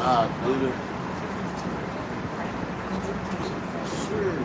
Dude. Sure.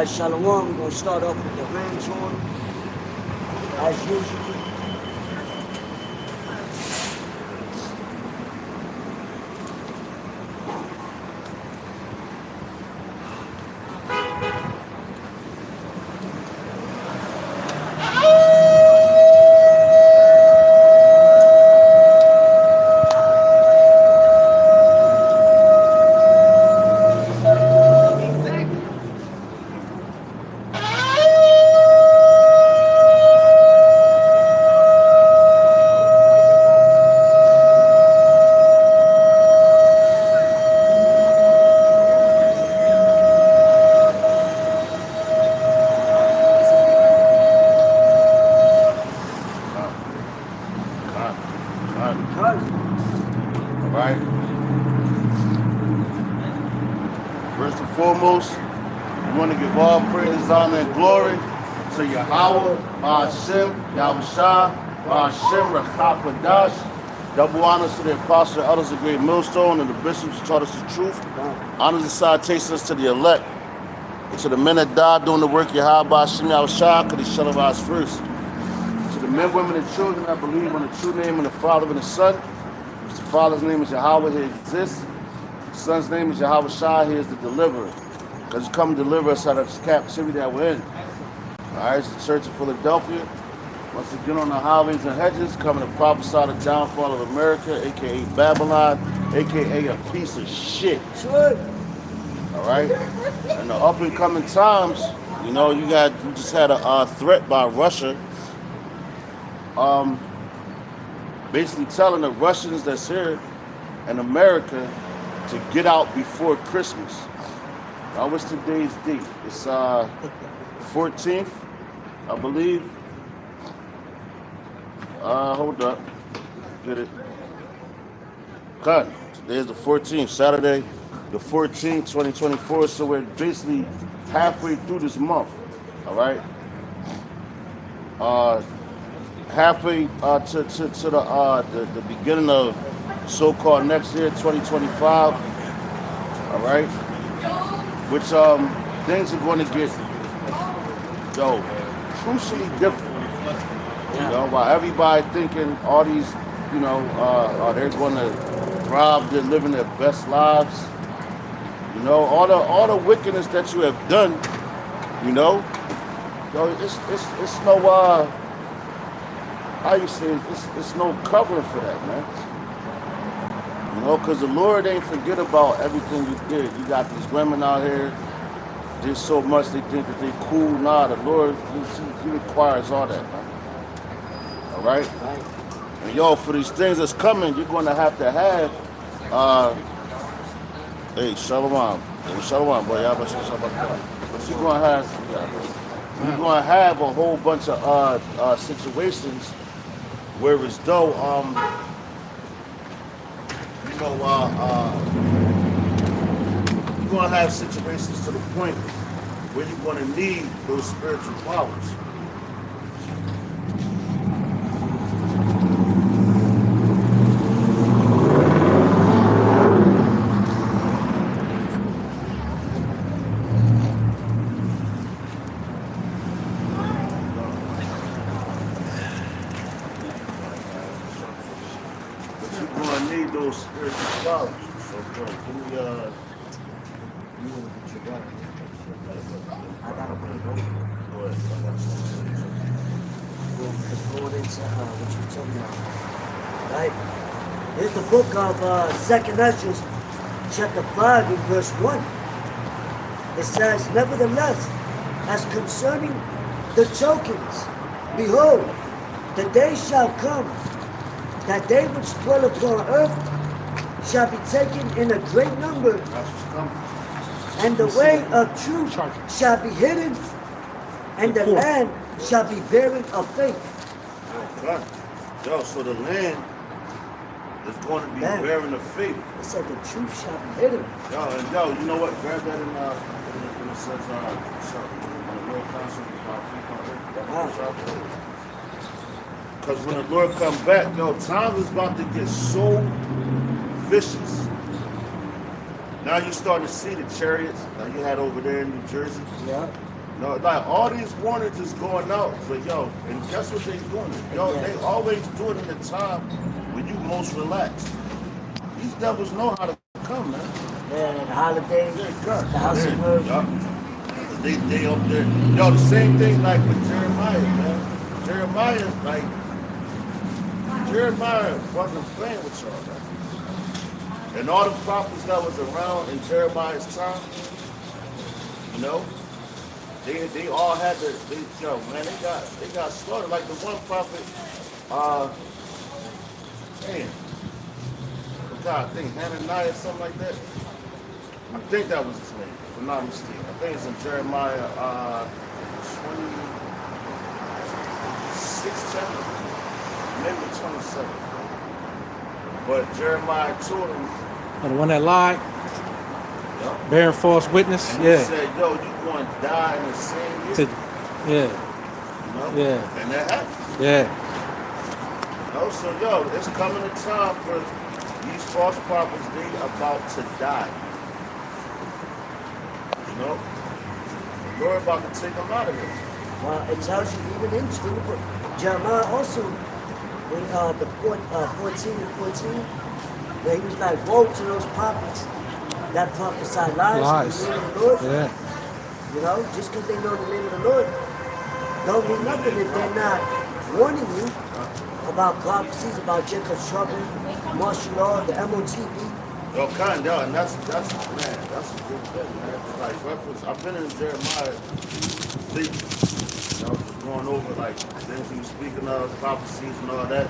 Shalom, we're going to start off with the Rams horn, as usual. Right? First and foremost, we want to give all praise, honor, and glory to Yahweh, Ba'ashem, Yahushua, Ba'ashem, Rachapadash. Double honors to the apostles and elders of Great Millstone and the bishops who taught us the truth. Honors and salutations to the elect and to the men that died doing the work of Yahweh, Ba'ashem, Yahushua, because he shall arise first. To the men, women, and children that believe on the true name of the Father and the Son. The Father's name is Yahweh, he exists. The Son's name is Yahweh Shai, he is the deliverer. Because he come to deliver us out of this captivity that we're in. Alright, it's the Church of Philadelphia. Once again on the highways and hedges, coming to prophesy the downfall of America, aka Babylon, aka a piece of shit. Alright? In the up and coming times, you know, you just had a threat by Russia. Basically telling the Russians that's here in America to get out before Christmas. Now, what's today's date? It's 14th, I believe. Hold up. Get it. Cut. Today is the 14th, Saturday, the 14th, 2024. So we're basically halfway through this month. All right. Halfway to the beginning of so-called next year, 2025. All right, which things are going to get crucially different. You know, while everybody thinking all these, you know, they're going to thrive, they're living their best lives. You know, all the wickedness that you have done. You know, it's no how you say it's no covering for that, man. You know, because the Lord ain't forget about everything you did. You got these women out here, did so much they think that they cool. Nah, the Lord, he requires all that, man. All right? And yo, for these things that's coming, you're going to have, hey, Shalom. Hey, Shalom, boy. But you're going to have a whole bunch of situations where it's though, you know, you're going to have situations to the point where you're going to need those spiritual powers. Here's the book of 2nd Ezra, chapter 5, and verse 1. It says, nevertheless, as concerning the tokens, behold, the day shall come, that they which dwell upon earth shall be taken in a great number, And the way of truth shall be hidden, and the land shall be barren of faith. Right. Yo, so the land is going to be bearing of faith. It said the truth shall be hidden. Yo, you know what? Grab that in it says, when the Lord comes because when the Lord comes back, yo, time is about to get so vicious. Now you're starting to see the chariots like you had over there in New Jersey. Yeah. No, like all these warnings is going out, but yo, and guess what they doing? Yo, they always do it in the time when you most relax. These devils know how to come, man. Yeah, the holidays, Yeah, the house of worship. yeah. They up there. Yo, the same thing like with Jeremiah, man. Jeremiah wasn't playing with y'all, man. And all the prophets that was around in Jeremiah's time, you know, they all had to, they got slaughtered. Like the one prophet, I think Hananiah, something like that. I think that was his name, if I'm not mistaken. I think it's in Jeremiah 26 chapter, maybe 27. But Jeremiah told him, The one that lied, yeah, bearing false witness. and Yeah. he said, yo, you going to die in the same year. Yeah. You know? Yeah. And that happened. Yeah. You know? So, yo, it's coming a time for these false prophets, they about to die. You know? The Lord about to take them out of here. Well, it tells you even in the book. Jeremiah also, in the 14 and 14, where he was like, woe to those prophets that prophesy lies in the name of the Lord. Yeah. You know, just because they know the name of the Lord, don't mean nothing if they're not warning you about prophecies about Jacob's trouble, martial law, the MOTB. Yo, and that's a good thing, man. Like reference, I've been in Jeremiah sleep. I was just going over like things he was speaking of, prophecies and all that.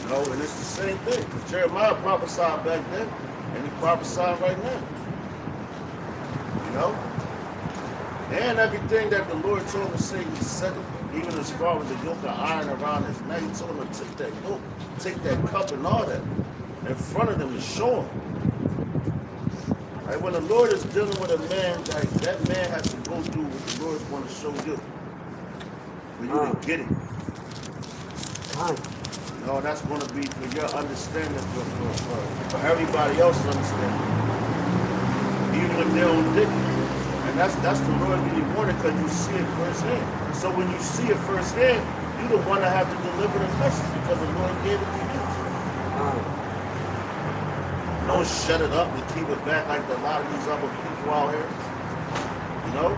You know, and it's the same thing. Because Jeremiah prophesied back then, and he prophesied right now. You know? And everything that the Lord told him to say, he said it. Even as far as the yoke of iron around his neck, he told him to take that yoke, take that cup and all that in front of them and show him. Like when the Lord is dealing with a man, like that man has to go through what the Lord's going to show you. For you to get it. You know, that's going to be for your understanding, for everybody else's understanding. Even if they don't get it. And that's the Lord really wanted because you see it firsthand. So when you see it firsthand, you're the one that have to deliver the message because the Lord gave it to you. Don't shut it up and keep it back like a lot of these other people out here. You know?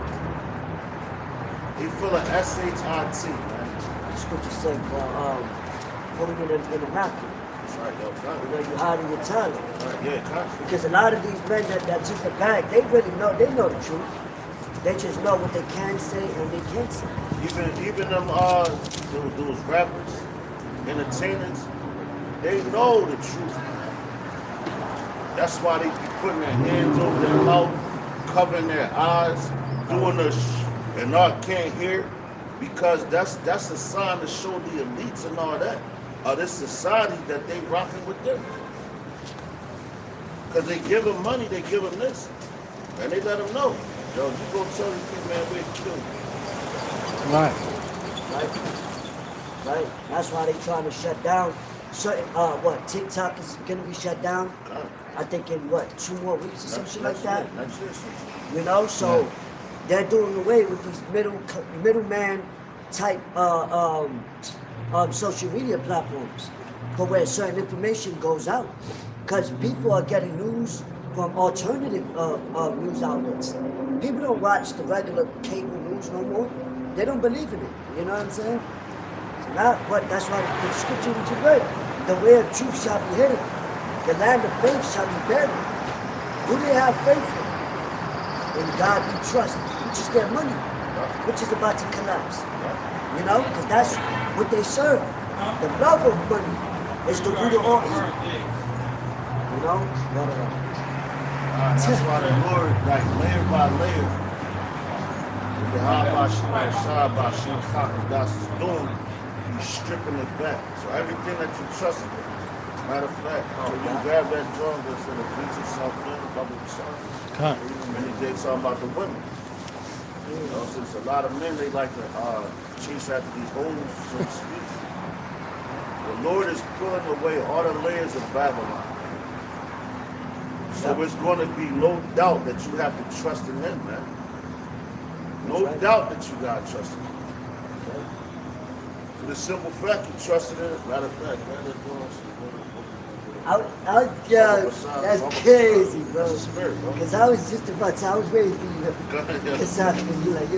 They full of S-H-I-T, man. The scripture said, putting it in the napkin. That's right, yo. You know, you hiding your tongue. Right, yeah, constantly. Because a lot of these men that took the bag, they really know, they know the truth. They just know what they can say and they can't say. Even them those rappers, entertainers, they know the truth. That's why they be putting their hands over their mouth, covering their eyes, doing and not can't hear, because that's a sign to show the elites and all that of this society that they rocking with them. Because they give them money, they give them this, and they let them know. Yo, you go tell these people, man, we'll kill you. Right. Right. That's why they trying to shut down certain, TikTok is going to be shut down. I think in 2 more weeks or some shit like that. You know, so they're doing away with these middleman type social media platforms for where certain information goes out. Because people are getting news from alternative news outlets. People don't watch the regular cable news no more. They don't believe in it. You know what I'm saying? So now, that's why the scripture which you read, the way of truth shall be hidden. The land of faith shall be buried. Who they have faith in? In God we trust, which is their money, which is about to collapse. You know, because that's what they serve. The love of money is the root of all evil. You know? That's why the Lord, like layer by layer, the Habashah is doing, he's stripping it back. So everything that you trusted in. Matter of fact, when you grab that drum that's in the beats itself in, double shot. Come. And he did something about the women. You know, since a lot of men, they like to chase after these hoes, so to speak. The Lord is pulling away all the layers of Babylon. So it's going to be no doubt that you have to trust in him, man. No doubt that you got to trust in him. For the simple fact you trusted in it, matter of fact, man, that's that's crazy, bro. That's the spirit, bro. Because I was just about to, I was ready for you to piss out and be like,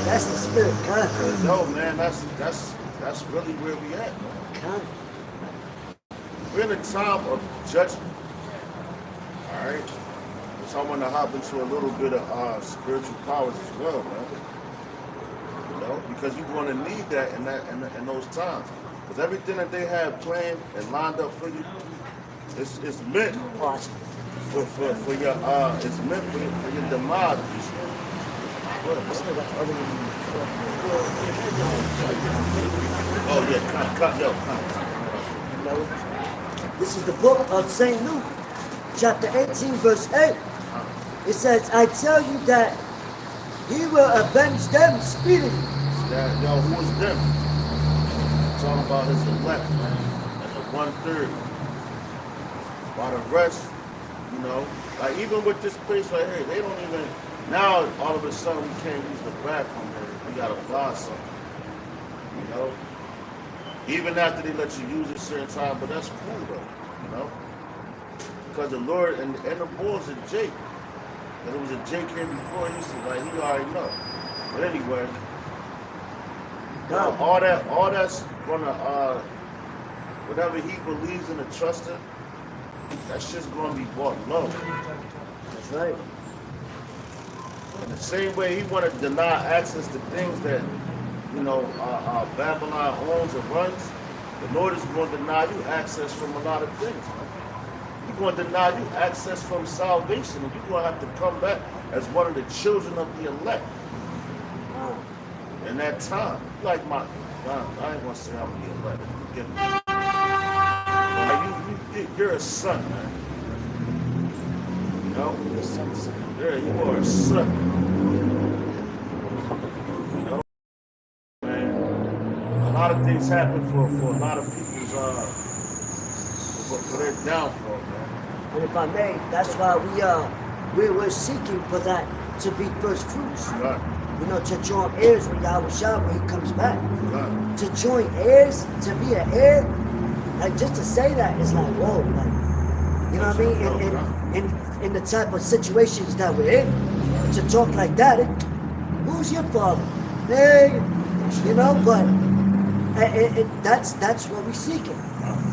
that's the spirit, God. No, man, that's really where we at, man. God. We're in a time of judgment. All right? So I want to hop into a little bit of spiritual powers as well, man. You know, because you're going to need that in those times. Because everything that they have planned and lined up for you, it's meant for your it's meant for your demise. Oh yeah, cut. This is the book of St. Luke, chapter 18, verse 8. It says, I tell you that he will avenge them speedily. Who is them? Talking about his elect, man, and the 1/3. While the rest, you know, like even with this place right here, they don't even, now all of a sudden we can't use the bathroom there. We gotta buy something, you know? Even after they let you use it certain time, but that's cool though, you know? Because the Lord and the bulls are Jake. And there was a Jake here before, he said, like, he already know. But anyway, all that's gonna whatever he believes in and trusts in, that shit's gonna be bought low. That's right. In the same way he wanna deny access to things that, you know, Babylon owns and runs, the Lord is gonna deny you access from a lot of things, man. He's gonna deny you access from salvation, and you're gonna have to come back as one of the children of the elect. In that time, like I ain't gonna say I'm the elect. Forgive me. But you're a son, man. You know, yeah, you are a son. You know, man. A lot of things happen for a lot of people's for their downfall, man. And if I may, that's why we're seeking for that to be first fruits. Right. You know, to join heirs with Yahushua when he comes back. Right. To join heirs, to be an heir, like just to say that is like, whoa, like, you know what I mean? In the type of situations that we're in, to talk like that, who's your father? Hey, you know, but that's what we're seeking.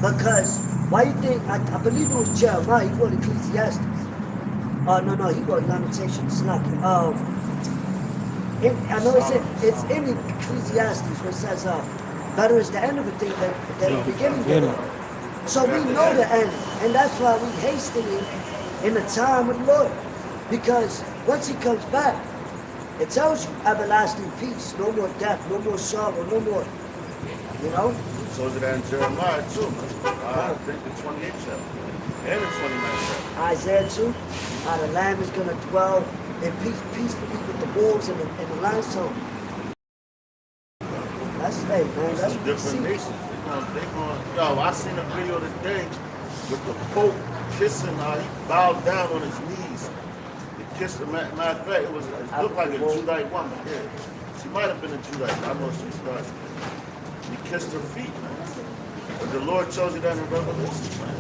Because why you think, I believe it was Jeremiah, he wrote Ecclesiastes. No, he wrote Lamentations, not I know it's in Ecclesiastes where it says, better is the end of a thing than the beginning of it. So we know the end, and that's why we hastily in the time with the Lord. Because once he comes back, it tells you everlasting peace, no more death, no more sorrow, no more, you know? So is it in Jeremiah too, I think the 28th chapter and the 29th chapter. Isaiah 2, how the Lamb is going to dwell in peacefully with the wolves and the lions. So that's, hey man, that's some different nations. They going, yo, I seen a video today with the Pope kissing, he bowed down on his knees. He kissed her. Matter of fact, it looked like a Judite woman. Yeah. She might have been a Judite. I know she's not. He kissed her feet, man. But the Lord chose you that in Revelation, man.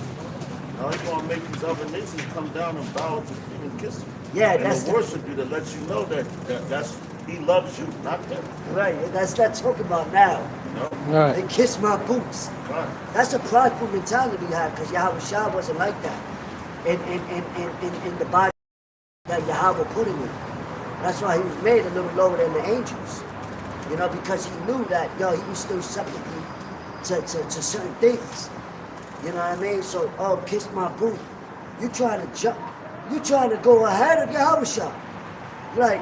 Now he's gonna make these other nations come down and bow at your feet and kiss you. Yeah, and that's worship you to let you know that's he loves you, not them. Right, that's not talking about now. No. Right. They kiss my boots. Right. That's a prideful mentality you have, because Yahushua wasn't like that. In the body that Yahweh put him in. That's why he was made a little lower than the angels. You know, because he knew that, he was still subject to certain things. You know what I mean? So, kiss my boot. You trying to jump. You trying to go ahead of Yahushua. Like,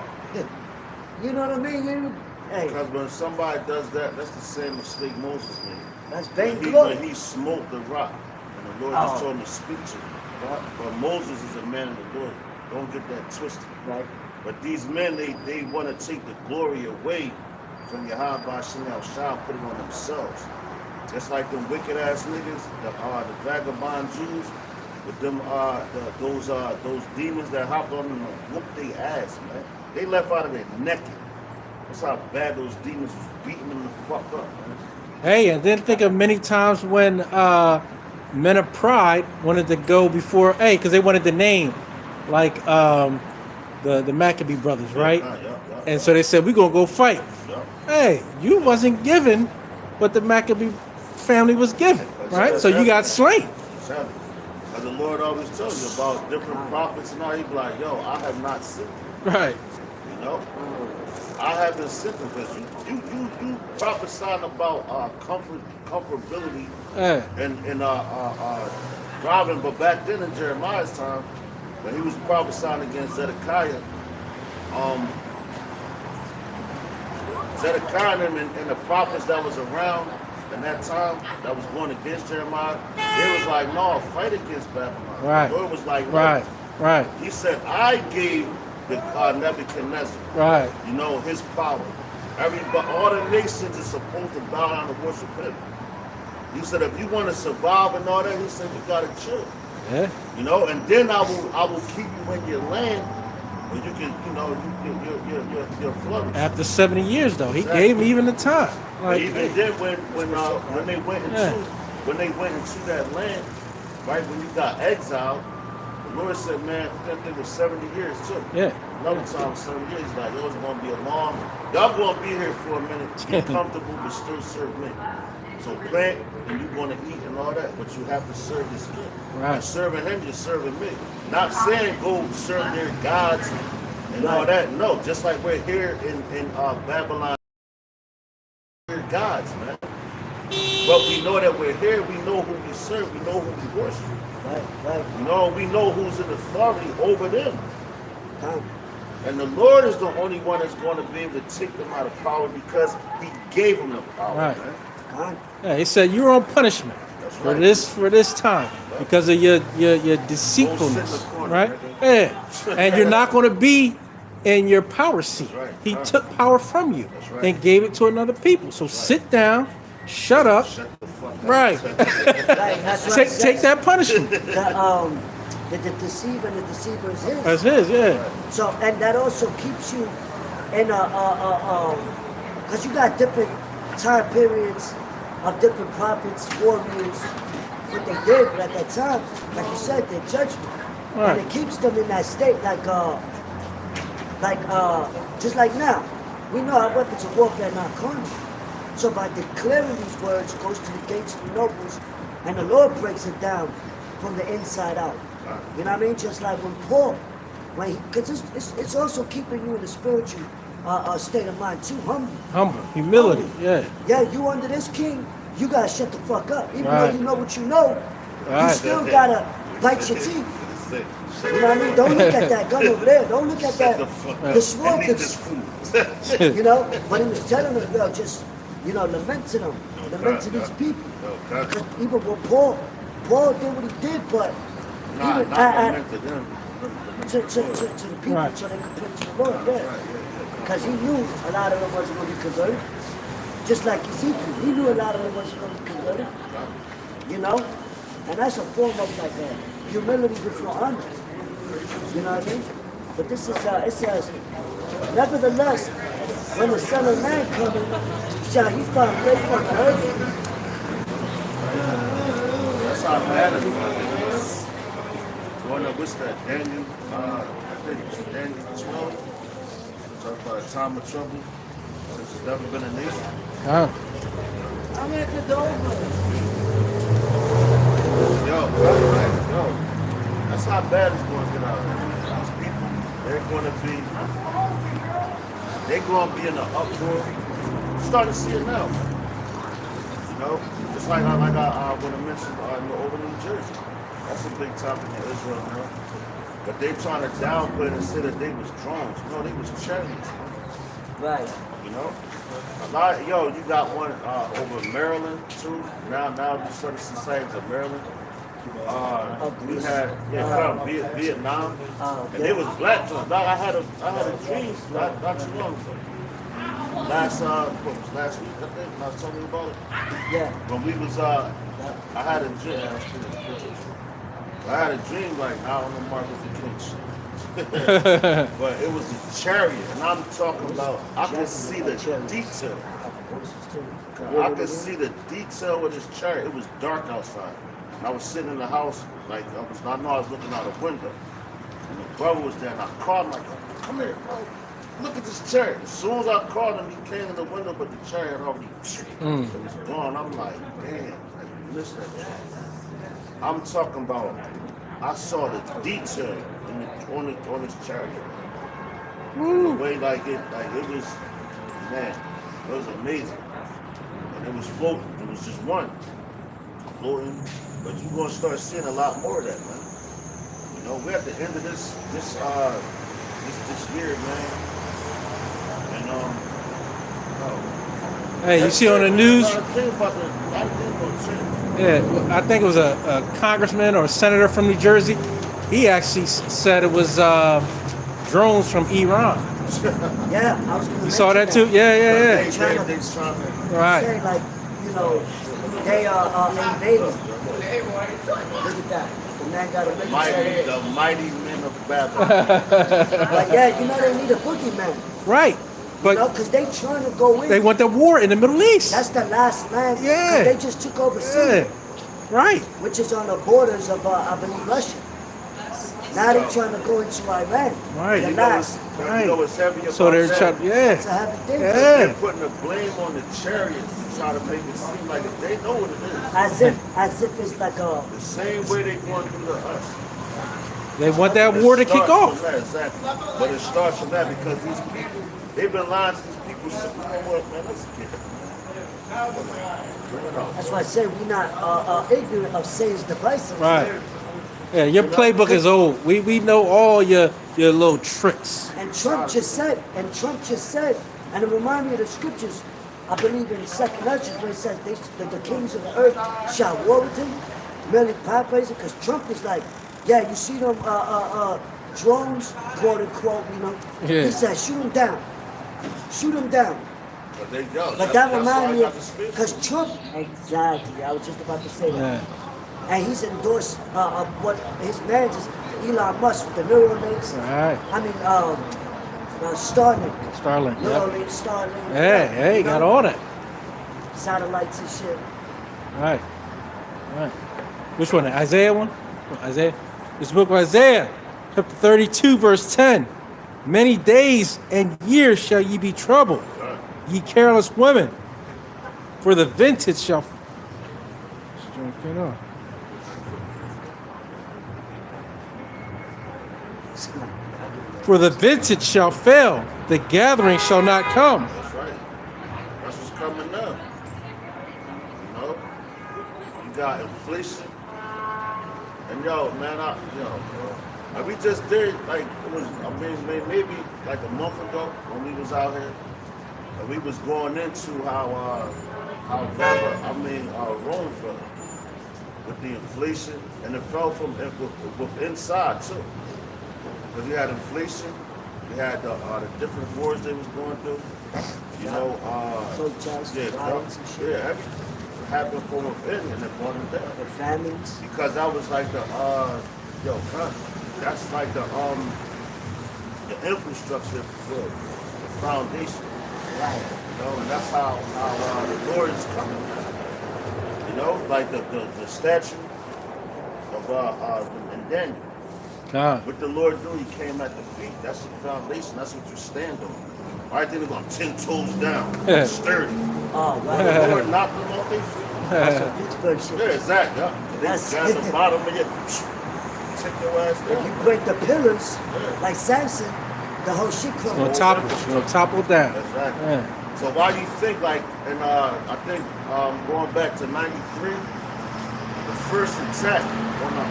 you know what I mean? Hey, Because when somebody does that, that's the same mistake Moses made. that's When vainglory. he smote the rock, and the Lord just told him to speak to him. But Moses is a man of the Lord. Don't get that twisted. Right. But these men, they want to take the glory away from Yahweh Shem Shah, put it on themselves. Just like them wicked ass niggas, the vagabond Jews, with them those demons that hopped on them and whooped their ass, man. They left out of there naked. That's how bad those demons was beating them the fuck up, man. Hey, and then think of many times when men of pride wanted to go before, hey, because they wanted the name, like the Maccabee brothers, right? And so they said, we're going to go fight. Hey, you wasn't given what the Maccabee family was given, right? So you got slain. Exactly. As the Lord always tells you about different prophets and all, he be like, yo, I have not sent them. Right. You know? I haven't sent them because you prophesying about comfortability Hey. and driving, but back then in Jeremiah's time, when he was prophesying against Zedekiah, Zedekiah and the prophets that was around in that time that was going against Jeremiah, they was like, no, fight against Babylon. Right. The Lord was like, no. Right. Right. He said, I gave the Nebuchadnezzar, Right. you know, his power. But all the nations are supposed to bow down and worship him. He said, if you want to survive and all that, he said, you gotta chill. Yeah. You know, and then I will keep you in your land where you can, you know, you're flourish. After 70 years, though, he Exactly. gave me even the time. But Like, even then, when they went into that land, right, when you got exiled, the Lord said, man, that thing was 70 years too. yeah. Another time, 7 years, like, it was going to be a long, y'all going to be here for a minute, get comfortable, but still serve me. So plant, and you're going to eat and all that, but you have to serve this king. Right. And serving him, you're serving me. Not saying go serve their gods and all that. No, just like we're here in Babylon, we're gods, man. But we know that we're here, we know who we serve, we know who we worship. Right. You know, we know who's in authority over them. Come. And the Lord is the only one that's going to be able to take them out of power because he gave them the power, Right. man. Come. Yeah, he said you're on punishment That's for right. this time because of your deceitfulness, corner, right? right? Yeah, and you're not going to be in your power seat. That's right. He Right. took power from you That's right. and gave it to another people. So sit down, shut up, Shut the fuck up. right? Right. That's what it Take says. that punishment. The deceiver and the deceiver is his. That's his, yeah. So, and that also keeps you in because you got different time periods of different prophets, warriors, what they did at that time. Like you said, their judgment. Right. And it keeps them in that state just like now. We know our weapons of warfare are not carnal. So by declaring these words, it goes to the gates of the nobles, and the Lord breaks it down from the inside out. You know what I mean? Just like when Paul, because it's also keeping you in a spiritual state of mind too, Humble, humility, yeah. Yeah, you under this king, you gotta shut the fuck up. Even Right. though you know what you know, you Right. still gotta bite your teeth. You know what I mean? Don't look at that gun over there. Don't look at that. The sword Eat could, this food. you know. But he was telling them, yo, just lament to them, lament to these people. Because even when Paul did what he did, but Nah, even not lament to them. to the people, Right. so they could pray to the Lord. Yeah, because he knew a lot of them wasn't going to be converted. Just like Ezekiel, he knew a lot of them wasn't going to be converted. You know, and that's a form of like humility before honor. You know what I mean? But this is it says, nevertheless, when the Son of Man cometh, shall he find faith on the earth? That's how bad it is. Going up, what's that? Daniel, I think it's Daniel 12. Talk about a time of trouble since there's never been a nation. I'm at the door. Yo, that's how bad it's going to get out there. These people, they're going to be in an uproar. You're starting to see it now. You know, just like I want to mention over in New Jersey. That's a big topic in Israel now. But they trying to downplay it and say that they was drones. No, they was chariots, man. Right. You know? A lot, yo, you got one over in Maryland too. Now you start to see sightings of Maryland. We had from Vietnam, and it was black drones. I had a dream not too long ago. Last week I think I was telling you about it. Yeah. When we was I had a dream. I had a dream like I don't know Martin Luther King shit. But it was a chariot, and I'm talking about I could see the detail. I could see the detail of this chariot. It was dark outside. And I was sitting in the house, like I know I was looking out a window. And the brother was there, and I called him like, come here, bro. Look at this chariot. As soon as I called him, he came in the window, but the chariot already it was gone. I'm like, damn, like, listen to that. I'm talking about, I saw the detail on this chariot. The way it was, man, it was amazing. And it was floating. It was just one floating. But you're gonna start seeing a lot more of that, man. You know, we're at the end of this year, man. And Hey, you see on the news? Yeah. Yeah, I think it was a congressman or a senator from New Jersey. He actually said it was drones from Iran. Yeah, I was gonna You saw that too? mention Yeah. They trying to Right. Say like, you know, they are invading. Look at that. The man got a military. the mighty men of Babylon. Like, yeah, you know they need a boogeyman. Right. You know, But because they trying to go in. they want the war in the Middle East. That's the last land. 'Cause Yeah. They just took over Yeah. Syria, Right. which is on the borders of, I believe, Russia. Now they're trying to go into Iran. Right. The You last. Right. You know what's heavy about So they're that? trying, It's a yeah. heavy thing. Yeah. They're putting the blame on the chariots to try to make it seem like they know what it is. As if it's like a. The same way they going to do to us. They want that war to kick Starts off. from that, exactly. But it starts from that because these people, they've been lying to these people since, you know what, man, let's get it. Bring it on. That's why I say we're not ignorant of Satan's devices. Right. Yeah, your playbook is old. We know all your little tricks. And Trump just said, and it reminded me of the scriptures, I believe in 2nd Ezra, where it says that the kings of the earth shall war with him. Merely paraphrasing, because Trump was like, yeah, you see them drones, quote unquote, you know. Yeah. He said, shoot them down. Shoot them down. But they go. But that reminded me of, because Trump, exactly, I was just about to say that. Yeah. And he's endorsed what his man is Elon Musk with the Neuralink. Right. I mean, Starlink. Starlink. Yep. Neuralink, Starlink. Hey, you got know, all that. satellites and shit. Right. Right. Which one? The Isaiah one? Isaiah? This book of Isaiah, chapter 32, verse 10. Many days and years shall ye be troubled, ye careless women, for the vintage shall. For the vintage shall fail, the gathering shall not come. That's right. That's what's coming up. You know? You got inflation. And yo, man, like we just did, like, it was, I mean, maybe like a month ago when we was out here, and we was going into how Rome fell with the inflation, and it fell from with inside too. Because you had inflation, you had the different wars they was going through, you know, Protests, violence and shit. yeah, everything happened from within and it brought them down. The famines. Because that was like the that's like the infrastructure, the foundation. Right. You know, and that's how the Lord is coming. You know, like the statue of in Daniel. God. What the Lord do, he came at the feet. That's the foundation. That's what you stand on. I think they're going 10 toes down. Sturdy. Oh, The right. Lord knocked them off their feet. That's Pittsburgh shit. Yeah, exactly. Yeah. They That's- got the bottom of your take your ass If down. you break the pillars, like Samson, the whole shit crumbles. Gonna topple down. Exactly. Yeah. So why do you think, like, and I think going back to '93, the first attack on the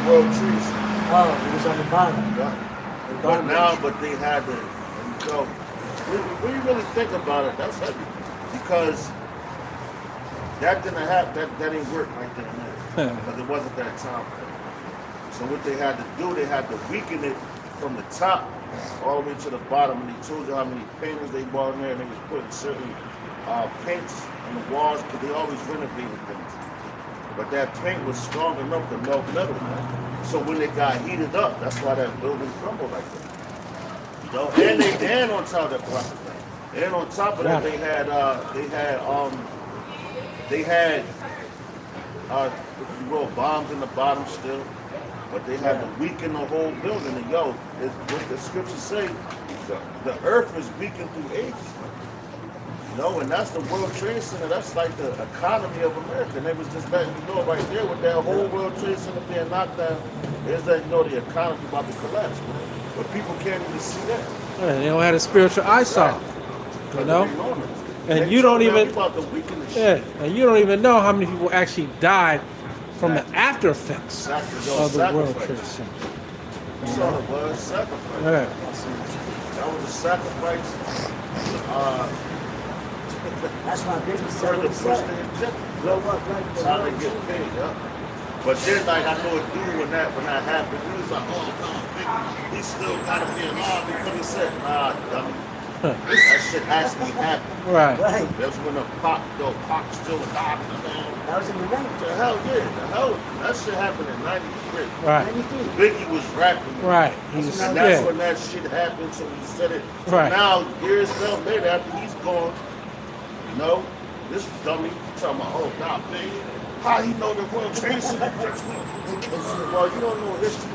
World Trade Center. Oh, it was on the bottom. Yeah. The But bottom now, edge. but they had to, and so when you really think about it, that's heavy because that didn't happen. That didn't work right then and there because it wasn't that time for them. So what they had to do, they had to weaken it from the top all the way to the bottom, and they told you how many painters they brought in there, and they was putting certain paints on the walls because they always renovated things. But that paint was strong enough to melt metal, man. So when it got heated up, that's why that building crumbled like that. You know, and on top of that property, and on top of that, they had bombs in the bottom still, but they had to weaken the whole building. And yo, what the scriptures say, the earth is weakened through ages, man. You know, and that's the World Trade Center. That's like the economy of America. And they was just letting you know right there with that whole World Trade Center being knocked down, is that you know the economy about to collapse. But people can't even see that. Yeah, they don't have a spiritual eyesight. You know? And you don't even and you don't even know how many people actually died from the after effects of the World Trade Center. That's all it was, sacrifice. Yeah. That was a sacrifice. That's why Biggie For said the what he push said. to inject. Blow up like the How they world get trade. paid, yeah. But then, like, I know a dude when that happened, he was like, oh, no, he still gotta be alive because he said, nah, dummy. That shit actually happened. Right. Right. That's when the Pac still alive, man. That was in the 90s. The hell, yeah, the hell, that shit happened in 93. Right. 93. Biggie was rapping. Right. He was And that's yeah. when that shit happened, so he said it. So Right. now, years later, after he's gone, you know, this dummy talking about, oh, nah, Biggie, how he know the World Trade Center? Well, you don't know history.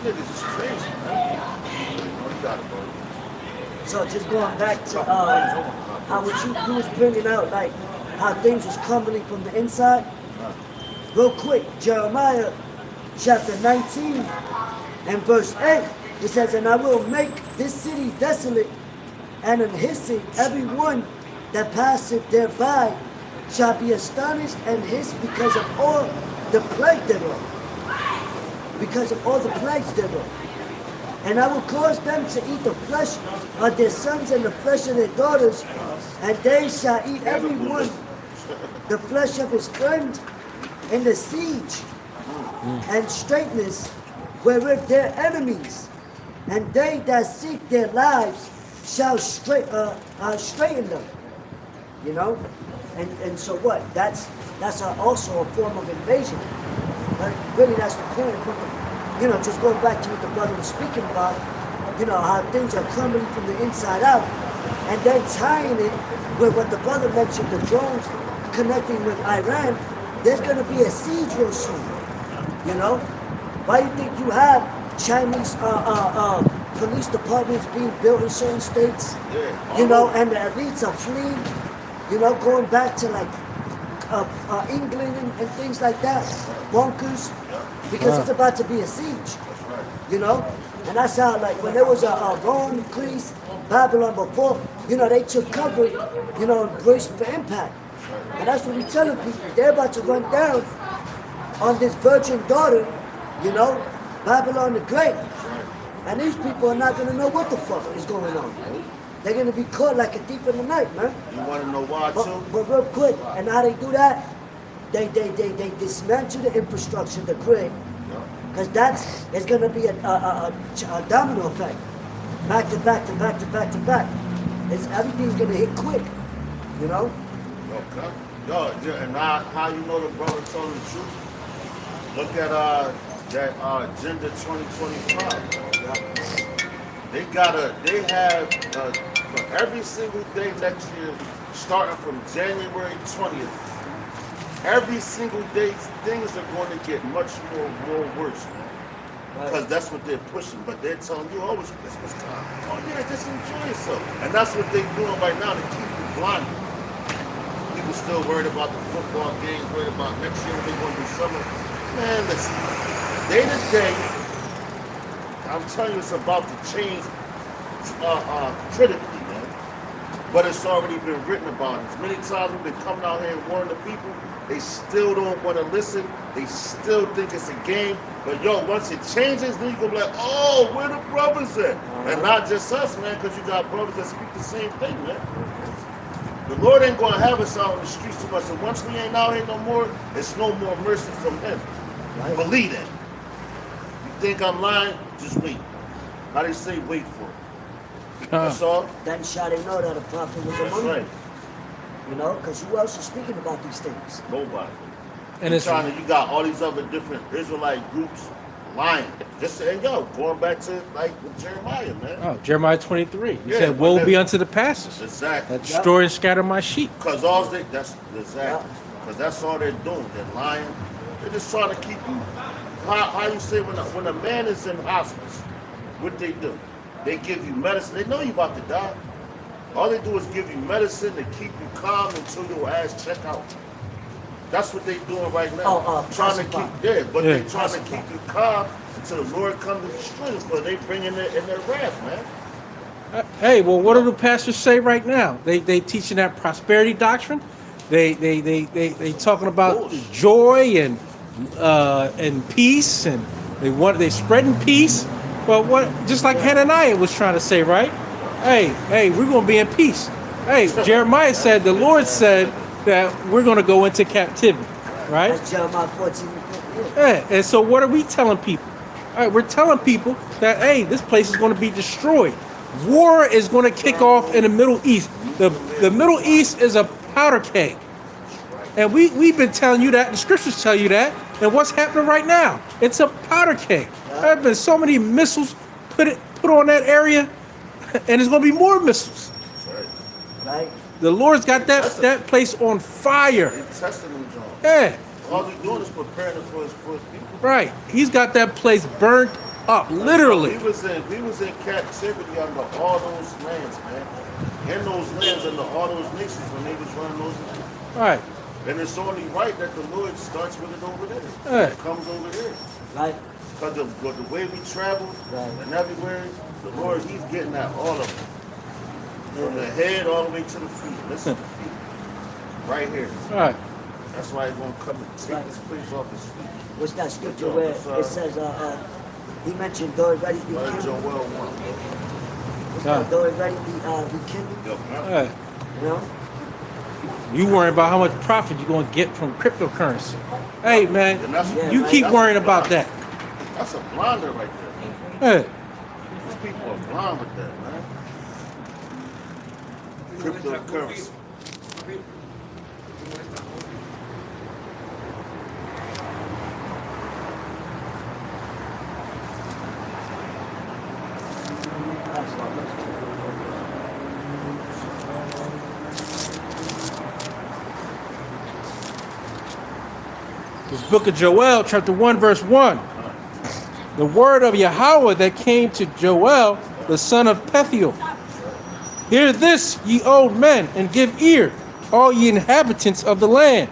Niggas is crazy, man. Oh, you got it, bro. So just going back to how what you was bringing out, like how things was crumbling from the inside. Real quick, Jeremiah chapter 19 and verse 8, it says, and I will make this city desolate, and in hissing every one that passeth thereby shall be astonished and hiss because of all the plague thereof. Because of all the plagues thereof. And I will cause them to eat the flesh of their sons and the flesh of their daughters, and they shall eat every one the flesh of his friend in the siege and straitness wherewith their enemies, and they that seek their lives shall straighten them. You know? And so what? That's also a form of invasion. But really that's the point of you know, just going back to what the brother was speaking about, you know, how things are crumbling from the inside out, and then tying it with what the brother mentioned, the drones connecting with Iran, there's going to be a siege real soon, you know? Why do you think you have Chinese police departments being built in certain states, you know, and the elites are fleeing, you know, going back to like England and things like that, bunkers, because it's about to be a siege, you know? And that's how, like, when there was a Rome, Greece, Babylon before, you know, they took cover, you know, and braced for impact. And that's what we're telling people. They're about to run down on this virgin daughter, you know, Babylon the Great. And these people are not going to know what the fuck is going on. They're going to be caught like a thief in the night, man. You want to know why, too? But real quick, and how they do that, they dismantle the infrastructure, the grid, because it's going to be a domino effect, back to back to back to back to back. Everything's going to hit quick, you know. Okay. Yo, yeah, and how you know the brother told the truth? Look at that Agenda 2025. They have for every single day next year, starting from January 20th. Every single day, things are going to get much more worse, man. Because that's what they're pushing. But they're telling you, oh, it's Christmas time. Oh, yeah, just enjoy yourself. And that's what they're doing right now to keep you blinded. People still worried about the football games, worried about next year when they're going to do summer. Man, listen, day to day, I'm telling you, it's about to change critically, man. But it's already been written about. As many times we've been coming out here and warning the people, they still don't want to listen. They still think it's a game. But yo, once it changes, then you gonna be like, oh, where the brothers at? And not just us, man, because you got brothers that speak the same thing, man. The Lord ain't gonna have us out on the streets too much. And once we ain't out here no more, it's no more mercy from Him. Right. Believe that. You think I'm lying? Just wait. How they say, wait for it. That's all. Then shall they know that a prophet was That's among right. them. You know, because who else is speaking about these things? Nobody. And it's You got all these other different Israelite groups lying. Just saying, yo, going back to like with Jeremiah, man. oh, Jeremiah 23. He Yeah, said, but "Woe then- be unto the pastors Exactly. that destroy and scatter my sheep." Because all they that's exactly. Because that's all they're doing. They're lying. They're just trying to keep you. How you say when a man is in hospice, what they do? They give you medicine. They know you about to die. All they do is give you medicine to keep you calm until your ass check out. That's what they doing right now. Trying to pacify. keep but Yeah. they trying to keep you calm until the Lord comes to destroy you. But they bringing it in their wrath, man. Hey, well, what do the pastors say right now? They teaching that prosperity doctrine. They talking about Bullshit. joy and peace, and they spreading peace. But what? Just like Hananiah was trying to say, right? Hey, we're gonna be in peace. Hey, Jeremiah said the Lord said that we're gonna go into captivity, right? That's Jeremiah 14 and 15. Yeah, and so what are we telling people? All right, we're telling people that, hey, this place is going to be destroyed. War is going to kick off in the Middle East. The Middle East is a powder keg. And we've been telling you that. The scriptures tell you that. And what's happening right now? It's a powder keg. There have been so many missiles put on that area, and there's going to be more missiles. That's right. Right? The Lord's got that place on fire. They testing them, John. Yeah. All we doing is preparing them for his people. Right. He's got that place burnt up, literally. We was in captivity under all those lands, man. In those lands, under all those nations when they was running those lands. Right. And it's only right that the Lord starts with it over there. Right. It comes over here. Right? Because the way we travel Right. and everywhere, the Lord, He's getting at all of them. From the head all the way to the feet. Listen to the feet. Right here. Right. That's why He's going to come and take this place off His feet. What's that scripture Yo, where it's, it says, he mentioned, though it ready to be Like Joel kindled? 1. Though it ready to be kindled, Yo, Right. you know? You worrying about how much profit you're going to get from cryptocurrency. Hey, And man, that's, you keep that's worrying a about blind. that. That's a blinder right there. Hey, These people are blind with that, man. Cryptocurrency. this book of Joel, chapter 1, verse 1. The word of Yahweh that came to Joel, the son of Pethiel. Hear this, ye old men, and give ear, all ye inhabitants of the land.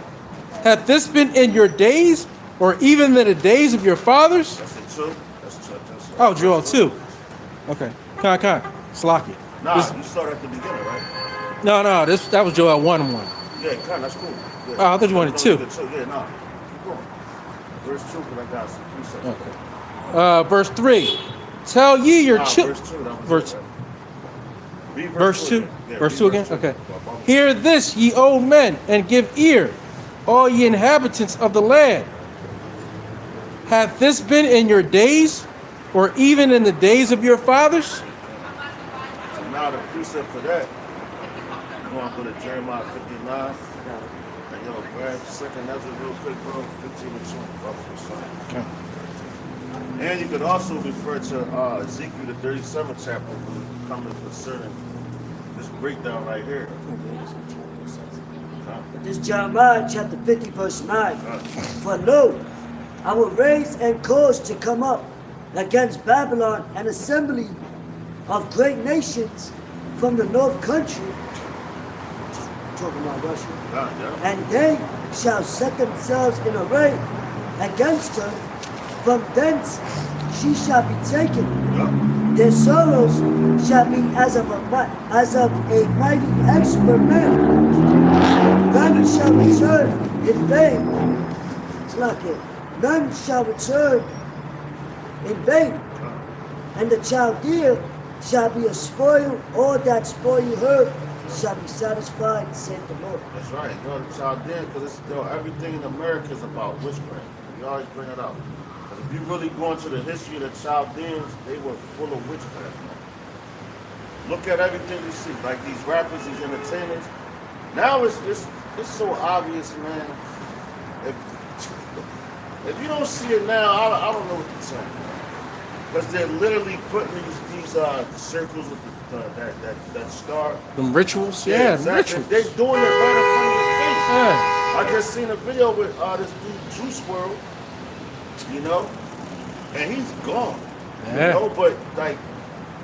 Hath this been in your days, or even in the days of your fathers? That's it too. That's Oh, Joel 2. Okay. Con. Slocky. Nah, This- you start at the beginning, right? No, that was Joel 1:1. Yeah, that's cool. Yeah. Oh, I thought you wanted two. Yeah, nah. Keep going. Verse 2, because I got some precepts. Okay. Verse 3. Tell ye your Nah, children. verse 2, that was Verse- it, right? Read Verse 2? Yeah, Verse read 2 again? Okay. Hear this, ye old men, and give ear, all ye inhabitants of the land. Hath this been in your days, or even in the days of your fathers? So now the precept for that, we're going to go to Jeremiah 59. And yo, grab second Ezra real quick, bro. 15 and 20. Roughly, son. Okay. And you could also refer to Ezekiel, the 37th chapter, when it comes concerning this breakdown right here. This is Jeremiah chapter 50, verse 9. For lo, I will raise and cause to come up against Babylon an assembly of great nations from the north country, talking about Russia, Yeah. and they shall set themselves in array against her. From thence she shall be taken, Yeah. Their sorrows shall be as of a mighty expert man. None shall return in vain. It's not it. None shall return in vain. And the Chaldea shall be a spoil. All that spoil you heard shall be satisfied, saith the Lord. That's right. You know, the Chaldean, because everything in America is about witchcraft. We always bring it up. Because if you really go into the history of the Chaldeans, they were full of witchcraft, man. Look at everything you see, like these rappers, these entertainers. Now it's so obvious, man. If you don't see it now, I don't know what to say. Because they're literally putting these circles with that star. Them rituals? Yeah, exactly. rituals. They're doing it right in front of your face. Yeah. I just seen a video with this dude Juice WRLD, you know, and he's gone. Yeah. You know, but like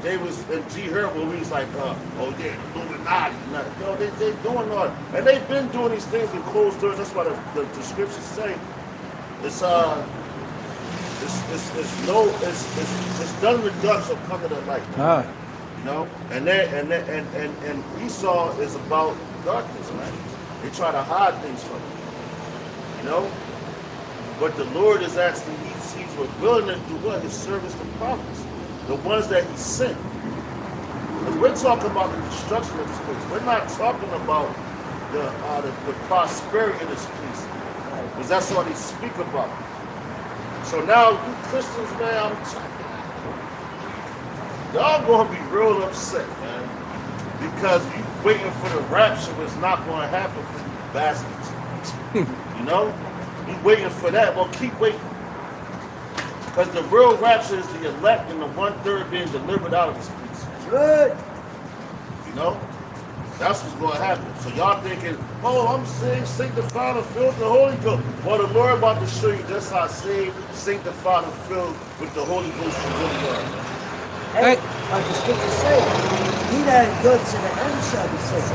they was in G Herbo, he's like, oh yeah, Illuminati. You know, they doing all, and they've been doing these things in closed doors. That's why the scriptures say it's done in the dark shall come to the light. Ah. You know, and Esau is about darkness, man. They try to hide things from him. You know, but the Lord is actually he's revealing it through what his servants, the prophets, the ones that he sent. Because we're talking about the destruction of this place. We're not talking about the prosperity of this place, because that's what they speak about. So now, you Christians, man, I'm telling you, y'all gonna be real upset, man, because you waiting for the rapture was not gonna happen for you bastards. You know? You waiting for that, well, keep waiting. Because the real rapture is the elect and the 1/3 being delivered out of this place. Good. You know? That's what's going to happen. So y'all thinking, oh, I'm saved, sanctified, and filled with the Holy Ghost. Well, the Lord about to show you just how saved, sanctified, and filled with the Holy Ghost you really are. Hey, like the scripture say, he that endures to the end shall be saved.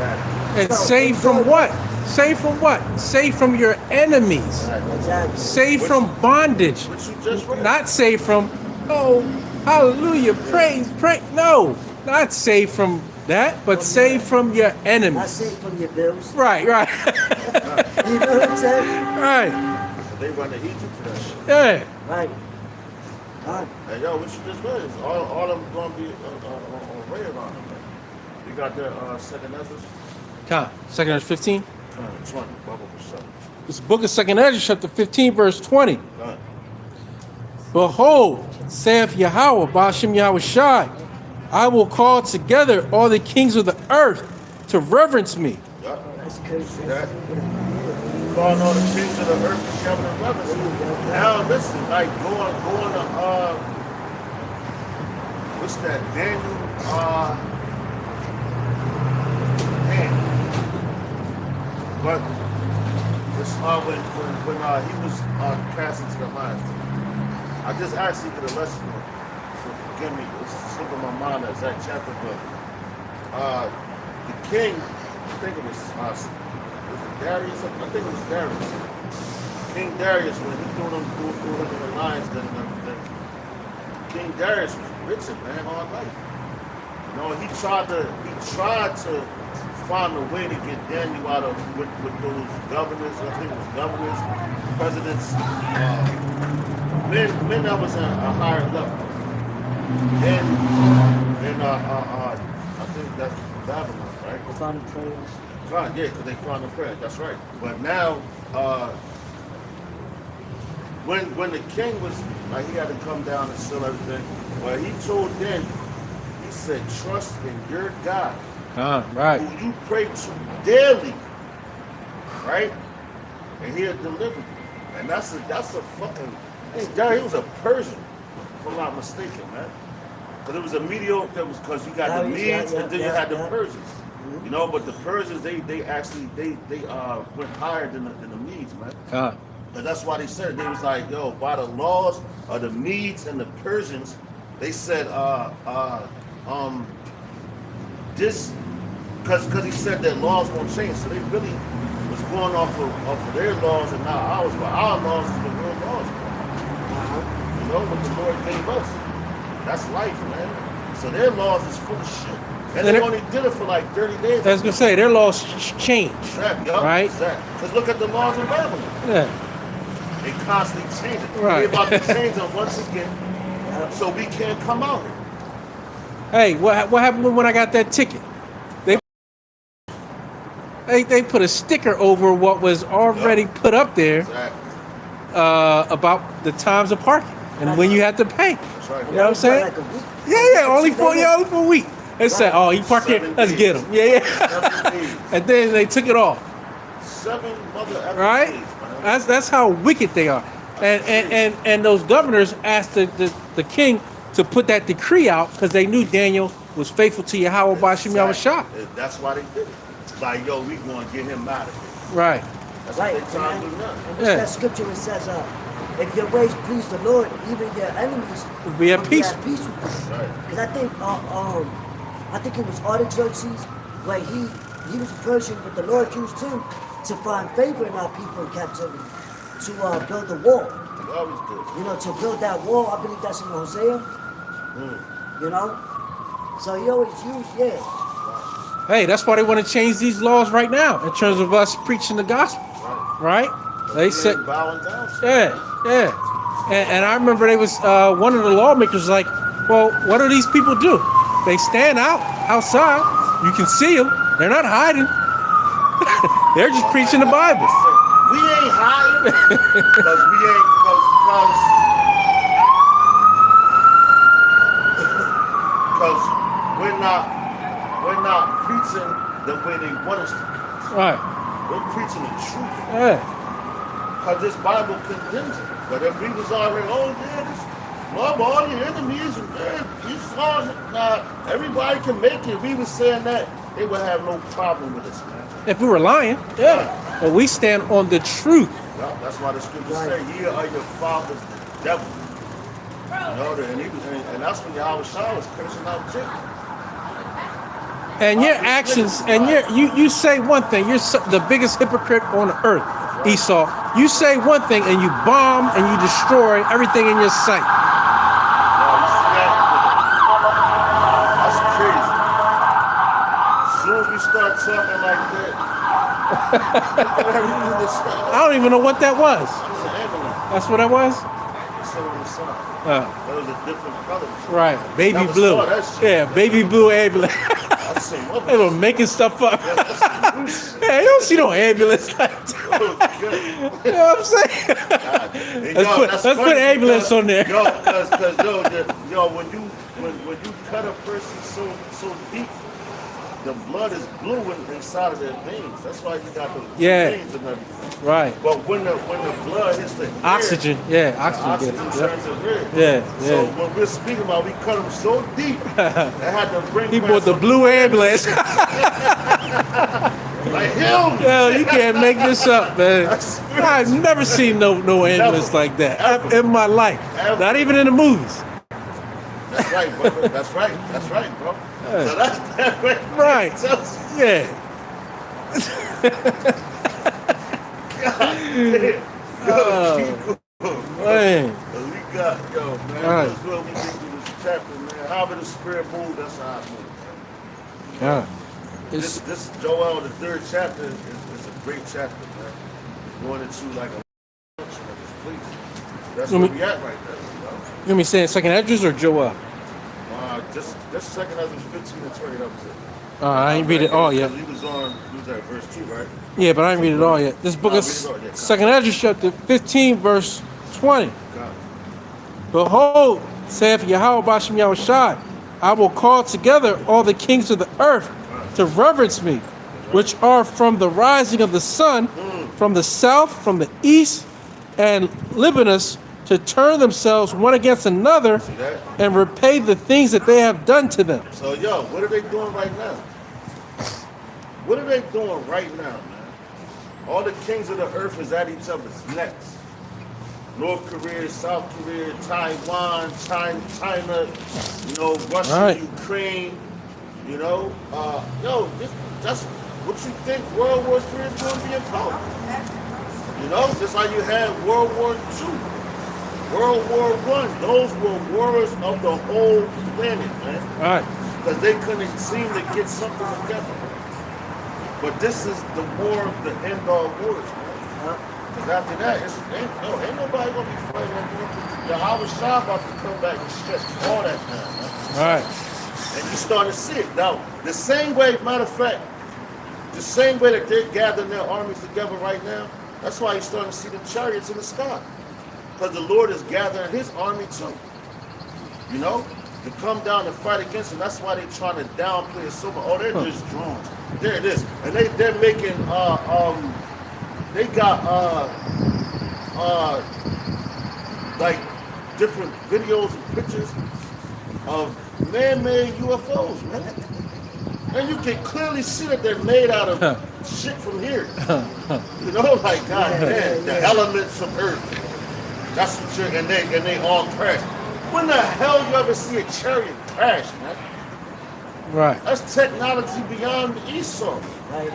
And So, saved from what? Saved from what? Saved from your enemies. Exactly. Saved from bondage. What you just read. Not saved from, oh, hallelujah, praise. No, not saved from that, but saved from your Not enemies. saved from your bills. Right. You know what I'm saying? Right. They run to Egypt for that shit. Yeah. Right. God. And yo, what you just read is all of them going to be on ray around them, man. You got the second Ezra? Come, 2 Ezra 15. 20, Bible for sure. This book of 2 Ezra, chapter 15, verse 20. Behold, saith Yahweh, Ba'ashem Yahweh Shai, I will call together all the kings of the earth to reverence me. Yup. That's crazy. That. Calling all the kings of the earth to come and reverence me. Now listen, like going to what's that? Daniel But it's when he was cast into the lions. I just actually did a lesson on it. So forgive me, it's slipping my mind that exact chapter, but the king, I think it was it Darius? I think it was Darius. King Darius, when he threw him in the lions, then King Darius was rich, man, all night. You know, he tried to find a way to get Daniel out of with those governors. I think it was governors, presidents, men that was at a higher level. And I think that's Babylon, right? The final prayers. Right, yeah, because they found the prayer. That's right. But now, when the king was like, he had to come down and seal everything. Well, he told them, he said, trust in your God. Right. Who you pray to daily, right? And he'll deliver you. And that's a fucking. He was a Persian, if I'm not mistaken, man. But it was a mediocre. That was because you got the Medes and then you had the Persians. You know, but the Persians they actually went higher than the Medes, man. And that's why they said they was like, yo, by the laws of the Medes and the Persians, they said this, because he said that laws won't change, so they really was going off of their laws and not ours. But our laws is the real laws. You know what the Lord gave us. That's life, man. So their laws is full of shit. And And they it- only did it for like 30 days. I was gonna say their laws change, Exactly. right? Exactly. Because look at the laws in Babylon. Yeah, They constantly change it. Right. We're about to change them once again, so we can't come out here. hey, what happened when I got that ticket? They put a sticker over what was already put up there Exactly. about the times of parking and when you had to pay. That's right. You know what I'm saying? Like a week. Yeah, only for a week. They said, "Oh, he parked here. 7 Let's days. get him." Yeah. 7 days. And then they took it off. 7 mother effing Right? days, man. That's how wicked they are. And those governors asked the king to put that decree out because they knew Daniel was faithful to Yahweh Bashim Yahushua. That's why they did it. Like, yo, we gonna get him out of here. Right. That's Right. what they trying to do now. And what's Yeah. that scripture that says, if your ways please the Lord, even your enemies Will be at will peace. with you. Right. Because I think it was Artaxerxes where he was Persian, but the Lord used him to find favor in our people in captivity to build the wall. We always do. You know, to build that wall. I believe that's in Hosea. You know, so he always used Hey, that's why they want to change these laws right now in terms of us preaching the gospel. Right? They said, ain't bowing down. yeah. And I remember they was one of the lawmakers was like, well, what do these people do? They stand outside. You can see them. They're not hiding. They're just preaching the Bible. We ain't hiding because we ain't because we're not preaching the way they want us to preach. Right. We're preaching the truth Yeah. because this Bible condemns it. But if we was already, love all your enemies and these laws, everybody can make it. We was saying that, they would have no problem with us, man. If we were lying, yeah. But we stand on the truth. Yeah, that's why the scriptures say, "Ye are your fathers, the devil." You know, and that's when Yahweh Shah was cursing out Jacob. And your actions, and you say one thing, you're the biggest hypocrite on earth, Esau. You say one thing and you bomb and you destroy everything in your sight. Now, you see that? That's crazy. As soon as we start talking like that, everything is I don't even know what that was. It's an ambulance. That's what that was? It's on the side. Uh, But it was a different color. right, baby Never blue. saw that shit. Yeah, baby blue ambulance. I seen They were others. making stuff up. Hey, you don't see no ambulance like that. You know what I'm saying? Let's put ambulance on there. Yo, when you cut a person so deep, the blood is blue inside of their veins. That's why you got the Yeah. veins and everything. Right. But when the blood hits the air, Oxygen. Yeah, the oxygen. oxygen gets it. turns to red. Yeah, So yeah. when we're speaking about, we cut them so deep, they had to bring. He back bought the some- blue ambulance. Like him. Yo, you can't make this up, man. I've never seen no ambulance Never. like that Ever. in my life. Ever. Not even in the movies. That's right, brother. That's right. That's right, bro. So that's that right. Right. Tells you. Yeah. Yo, keep going. Man. We got, yo, man. All right. That's what we get through this chapter, man. However the spirit moves, that's how it moves. Yeah. This Joel, the 3rd chapter, is a great chapter, man. Going into like a function of his place. That's where we at right now. You know me saying second address or Joel? Just second Ezra 15 and 20, that was it. I ain't read it all yet. He was at verse 2, right? Yeah, but I ain't read it all yet. This book is read it all yet. second address chapter 15, verse 20. God. Behold, saith Yahweh Bashim Yahushai, I will call together all the kings of the earth to reverence me, which are from the rising of the sun, from the south, from the east, and Libanus, to turn themselves one against another See that? and repay the things that they have done to them. So, yo, what are they doing right now? What are they doing right now, man? All the kings of the earth is at each other's necks. North Korea, South Korea, Taiwan, China, you know, Russia, Right. Ukraine, you know. That's what you think World War III is going to be about. You know, just like you had World War II. World War One, those were wars of the whole planet, man. Right. Because they couldn't seem to get something together. But this is the war of the end all wars, man. Because after that, ain't nobody gonna be fighting no more. Yahweh Shah about to come back and stretch all that down, man. Right. And you start to see it. Now, the same way, matter of fact, the same way that they're gathering their armies together right now, that's why you're starting to see the chariots in the sky. Because the Lord is gathering his army too. You know? To come down and fight against them. That's why they're trying to downplay it so much. Oh, they're just drones. There it is. And they're making they got like different videos and pictures of man-made UFOs, man. And you can clearly see that they're made out of shit from here. You know, like God damn, the elements of Earth. That's what you're, and they all crash. When the hell you ever see a chariot crash, man? Right. That's technology beyond Esau. Right.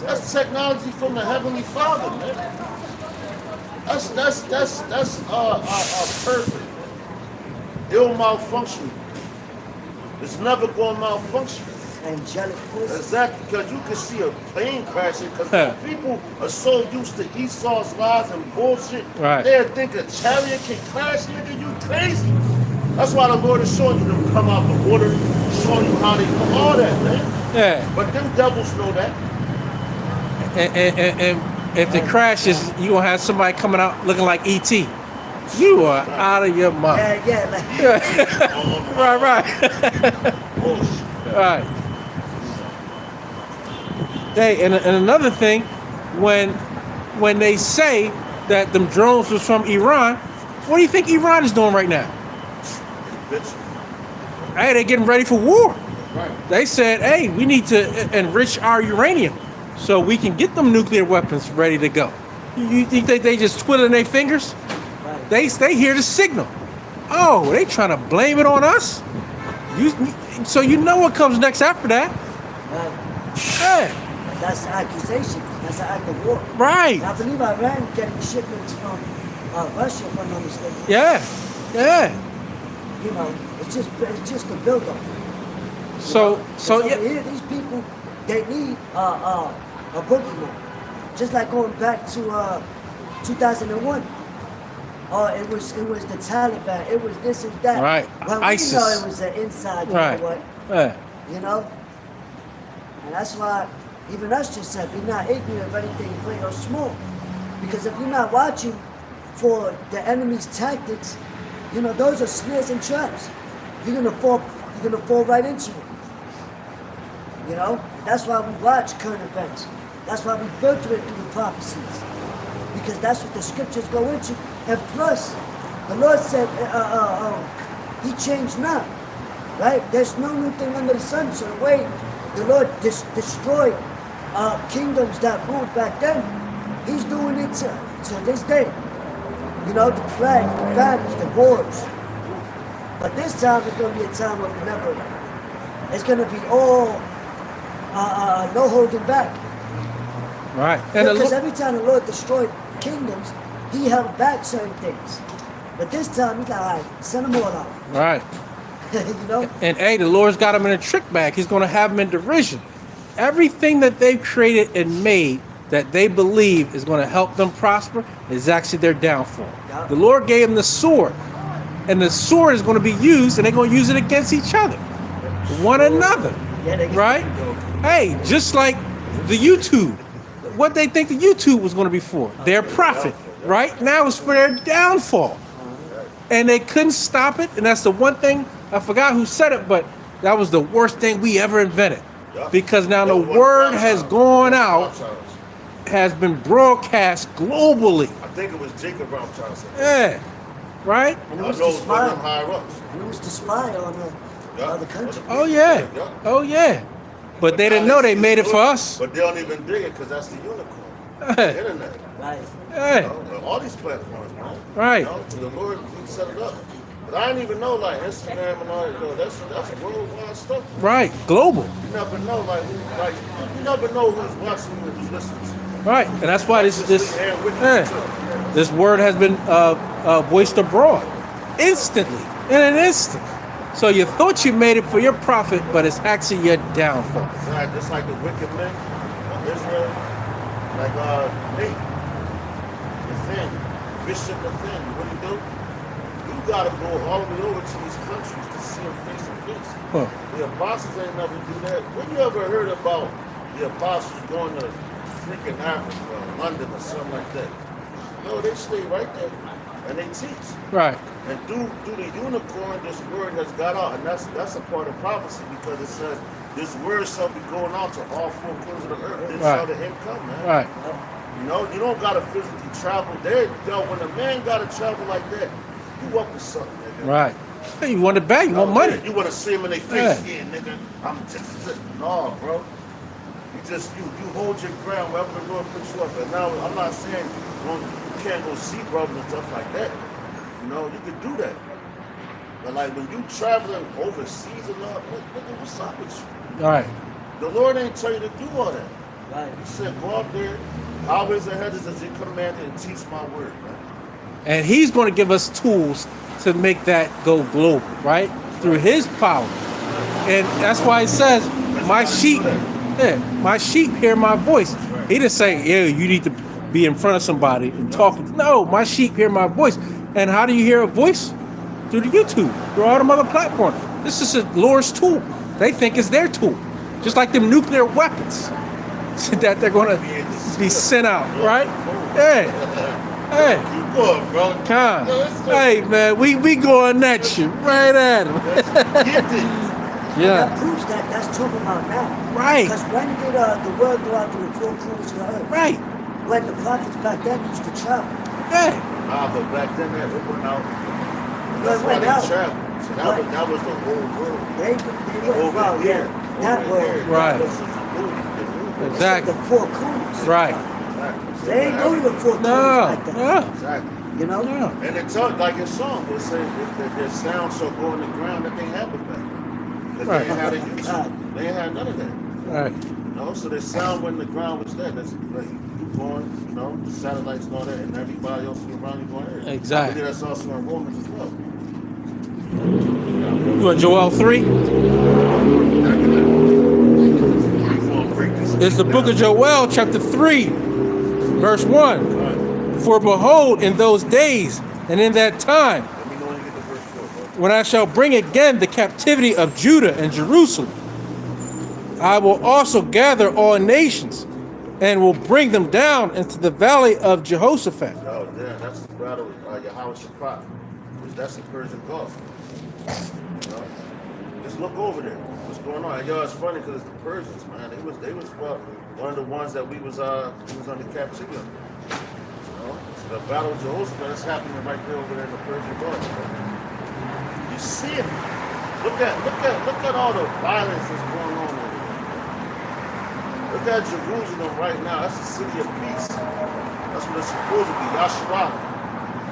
That's technology from the Heavenly Father, man. That's perfect. It'll malfunction. It's never going to malfunction. Angelic forces. Exactly, because you can see a plane crashing. Because people are so used to Esau's lies and bullshit. Right. They think a chariot can crash, nigga. You crazy. That's why the Lord is showing you them come out the water, showing you how they come, all that, man. Yeah. But them devils know that. And if it crashes, you gonna have somebody coming out looking like E.T. You are out of your mind. Yeah, like, Right. Bullshit. Right. Hey, and another thing, when they say that them drones was from Iran, what do you think Iran is doing right now? Bitch. Hey, they're getting ready for war. Right. They said, hey, we need to enrich our uranium so we can get them nuclear weapons ready to go. You think they just twiddling their fingers? right. They hear the signal. Oh, they trying to blame it on us? So you know what comes next after that? Right. Yeah, That's an accusation. That's an act of war. right. I believe Iran getting shipments from Russia, if I'm not mistaken. Yeah. You know, it's just a build-up. So Over yeah. here, these people, they need a boogeyman. Just like going back to 2001. It was the Taliban. It was this and that. Right. Well, ISIS. we know it was an inside. You Right. know what? Yeah. You know? And that's why even us just said, be not ignorant of anything great or small. Because if you're not watching for the enemy's tactics, you know, those are snares and traps. You're gonna fall right into it. You know? That's why we watch current events. That's why we filter it through the prophecies. Because that's what the scriptures go into. And plus, the Lord said, He changed not. Right? There's no new thing under the sun. So the way the Lord destroyed kingdoms that ruled back then, He's doing it to this day. You know, the plague, the famines, the wars. But this time is going to be a time where we never, it's going to be all no holding back. Right. And Because every time the Lord destroyed kingdoms, He held back certain things. But this time, He's like, all right, send them all out. right. You know? And hey, the Lord's got them in a trick bag. He's going to have them in derision. Everything that they've created and made that they believe is going to help them prosper is actually their downfall. Yeah. The Lord gave them the sword, and the sword is going to be used, and they're going to use it against each other, one another. Yeah, they get Right? Hey, just like the YouTube. What they think the YouTube was going to be for? Their profit. Right? Now it's for their downfall. And they couldn't stop it. And that's the one thing, I forgot who said it, but that was the worst thing we ever invented. Because now the word has gone out, has been broadcast globally. I think it was Jacob Rothschild. Yeah. Right? And it I was know to it's one of them spy. higher ups. And it was to spy on the other country. Oh, yeah. Oh, yeah. But they didn't know they made it for us. But they don't even dig it because that's the unicorn. The internet. Right. Yeah. You know, all these platforms, man. Right. You know, the Lord He set it up. But I didn't even know like Instagram and all that. You know, that's worldwide stuff. Right. Global. You never know, you never know who's watching you and who's listening to you. Right, and that's why this And witness this word has been voiced abroad instantly, in an instant. So you thought you made it for your profit, but it's actually your downfall. Exactly. Just like the wicked men of Israel, like Nate, Nathaniel, Bishop Nathaniel. What do? You gotta go all the way over to these countries to see them face to face. Huh. The apostles ain't never do that. When you ever heard about the apostles going to freaking Africa or London or something like that? No, they stay right there and they teach. Right. And through the unicorn, this word has got out, and that's a part of prophecy because it says this word shall be going out to all four corners of the earth. Then shall the end come, man. Right. You know, you don't gotta physically travel there. Yo, when a man gotta travel like that, you up to something, nigga. Right. Hey, you want it back? You want money? You want to see him in their face, yeah, nigga. I'm just no, bro. You hold your ground wherever the Lord puts you up. And now I'm not saying you can't go see brothers and stuff like that. You know, you could do that. But like when you traveling overseas and all, nigga, what's up with you? All right. The Lord ain't tell you to do all that. Right. He said, go out there, always ahead as you commanded and teach my word, man. And he's going to give us tools to make that go global, right? Through his power. And that's why it says, my sheep hear my voice. He didn't say, yeah, you need to be in front of somebody and talk. No, my sheep hear my voice. And how do you hear a voice? Through the YouTube, through all them other platforms. This is the Lord's tool. They think it's their tool. Just like them nuclear weapons that they're going to be sent out, right? Hey. You good, bro. Con. Hey, man, we going at you, right at him. Get this. Yeah. That proves that that's talking about now. Right. Because when did the word go out to the four corners of the earth? Right. When the prophets back then used to travel. Hey. But back then it went out. That's It why went they out. traveled. So that was the whole world. They went, well, yeah, that word. Right. This is the movie. Exactly. The four corners. Right. They ain't go to the four corners No. like that. No. Exactly. You know? No. And it talked like in song, it said that their sound shall go on the ground that they have it back. Because Right. they ain't had a YouTube. They ain't had none of that. Right. You know, so their sound when the ground was there. That's like you going, you know, the satellites and all that, and everybody else around you going here. Exactly. I believe that's also in Romans as well. You want Joel 3? It's the book of Joel, chapter 3, verse 1. For behold, in those days and in that time, Let me know when you get the verse 4, bro. when I shall bring again the captivity of Judah and Jerusalem, I will also gather all nations and will bring them down into the valley of Jehoshaphat. Oh, damn, that's the battle with Yahweh Shaphat. That's the Persian Gulf. You know? Just look over there. What's going on? And yo, it's funny because it's the Persians, man. They was one of the ones that we was under captivity of. You know? So the battle of Jehoshaphat is happening right there over there in the Persian Gulf. You see it. Look at all the violence that's going on over there. Look at Jerusalem right now. That's a city of peace. That's what it's supposed to be. Yashrala.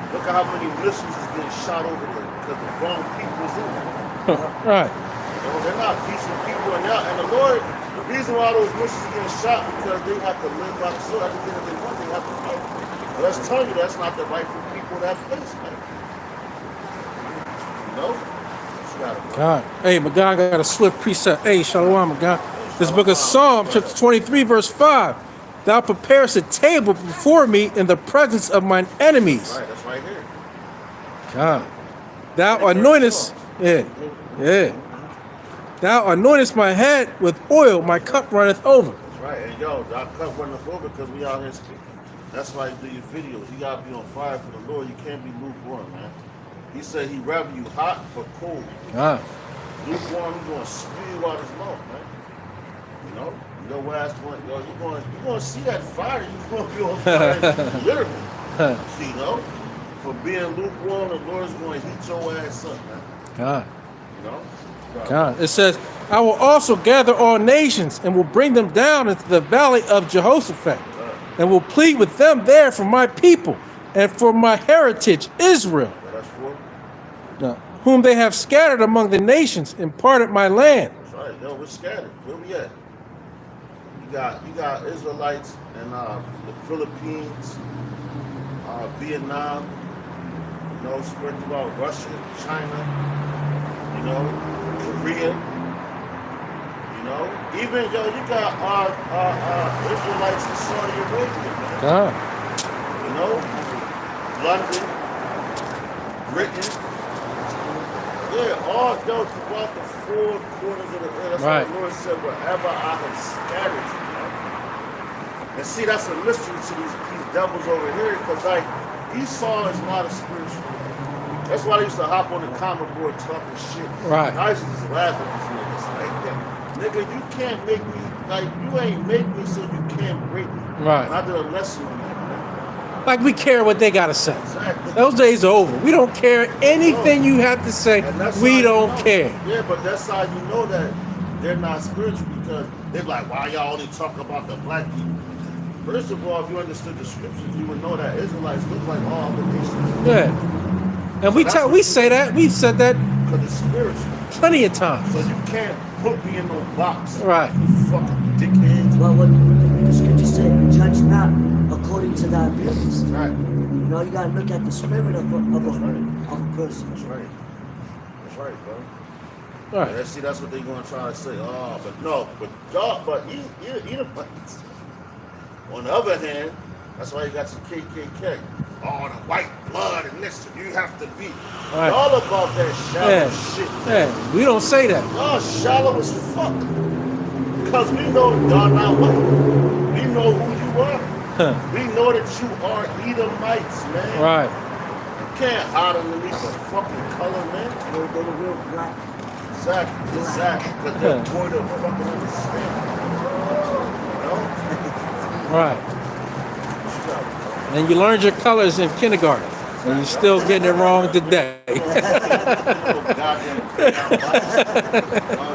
Look at how many missiles is getting shot over there because the wrong people is in there. Right. You know, they're not peaceful people. And the Lord, the reason why those missiles are getting shot because they have to live by the sword. Everything that they want, they have to fight. But let's tell you, that's not the rightful people in that place, man. You know? God. Hey, my God, I got a swift precept. Hey, Shalom, my God. This book of Psalm, chapter 23, verse 5. Thou preparest a table before me in the presence of mine enemies. Right, that's right here. God. Thou anointest, Thou anointest my head with oil, my cup runneth over. That's right. And yo, our cup runneth over because we out here speaking. That's why you do your videos. You gotta be on fire for the Lord. You can't be lukewarm, man. He said he rather you hot or cold. God. Lukewarm, he's gonna spew out his mouth, man. You know? Your ass going, yo, you're gonna see that fire. You're gonna be on fire, literally. You know, for being lukewarm, the Lord's gonna heat your ass up, man. God. You know. God. It says, I will also gather all nations and will bring them down into the valley of Jehoshaphat, and will plead with them there for my people and for my heritage Israel, That's four. whom they have scattered among the nations and parted my land. That's right. Yo, we're scattered. Where we at? You got Israelites in the Philippines, Vietnam, you know, spread throughout Russia, China, you know, Korea, you know. Even you got Israelites in Saudi Arabia, man. Ah, You know, London, Britain. Yeah, all those throughout the four corners of the earth. That's Right. why the Lord said, wherever I have scattered you. Man. And see, that's a mystery to these devils over here, because like Esau is not a spiritual. That's why they used to hop on the comic board talking shit. Right. I used to just laugh at these niggas like that. Nigga, you can't make me, like, you ain't make me so you can't break me. Right. And I did a lesson on that, man. like we care what they gotta say. Exactly. Those days are over. We don't care anything you have to say. And that's We how you don't know. care. Yeah, but that's how you know that they're not spiritual, because they're like, why y'all only talk about the black people? First of all, if you understood the scriptures, you would know that Israelites look like all other nations. Yeah. And we say that. We've said that Because it's spiritual. plenty of times. So you can't put me in no box. Right. You fucking dickheads. Well, what the scriptures say, judge not according to thy appearance. That's right. You know, you gotta look at the spirit of a person. That's right. That's right, bro. Right. Yeah, see, that's what they're gonna try to say. Oh, but no, but y'all, but Edomites. On the other hand, that's why you got your KKK. Oh, the white blood and this, you have to be. Right. All about that shallow Yeah. shit. Yeah. We don't say that. Y'all shallow as fuck. Because we know y'all not white. We know who you are. Huh. We know that you are Edomites, man. Right. You can't hide underneath the fucking color, man. They're the real black. Exactly. Because they're void of fucking understanding. You know? Right. What you got? And you learned your colors in kindergarten. And you're still getting it wrong today. Oh, goddamn.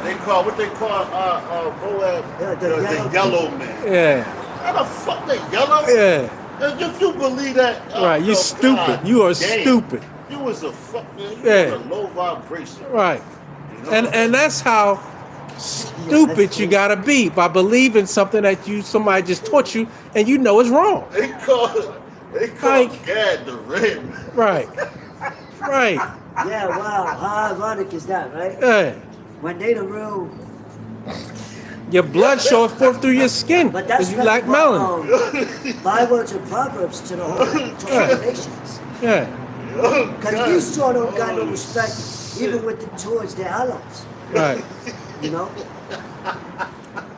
They call Moab Yeah, the yellow man. Yeah. How the fuck they yellow? Yeah. If you believe that, Right, you stupid. God You are damn. stupid. You was a fuck man. You Yeah. was a low vibration. Right. You know? And that's how stupid you gotta be, by believing something that somebody just taught you and you know is wrong. They call Like- Gad the red man. Right. Right. Yeah, wow. How ironic is that, right? Yeah. When they the real, Your blood shows forth through your skin but that's because you lack melanin. Bywords and proverbs to the whole to all the nations. Yeah. Because Esau don't got no respect, even towards their allies. Right. You know.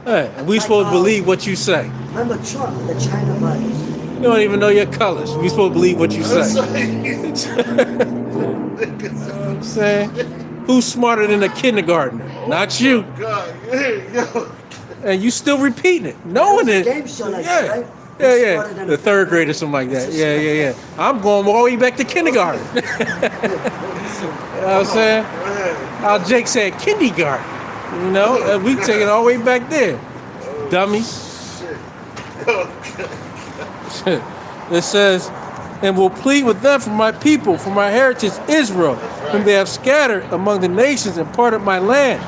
Hey, and we supposed to believe what you say. Remember Trump, the China virus. You don't even know your colors. We supposed to believe what you say. You know what I'm saying? Who's smarter than a kindergartner? Not you. God, yo. And you still repeating it, knowing There was it. a game show like yeah. that, right? Yeah, Who's yeah. smarter than The a third grade or something like that. Yeah, yeah, yeah. I'm going all the way back to kindergarten. You know what I'm saying? How Jake said kindergarten. You know, and we take it all the way back there. Dummies. Shit. It says, and will plead with them for my people, for my heritage Israel, whom they have scattered among the nations and parted my land.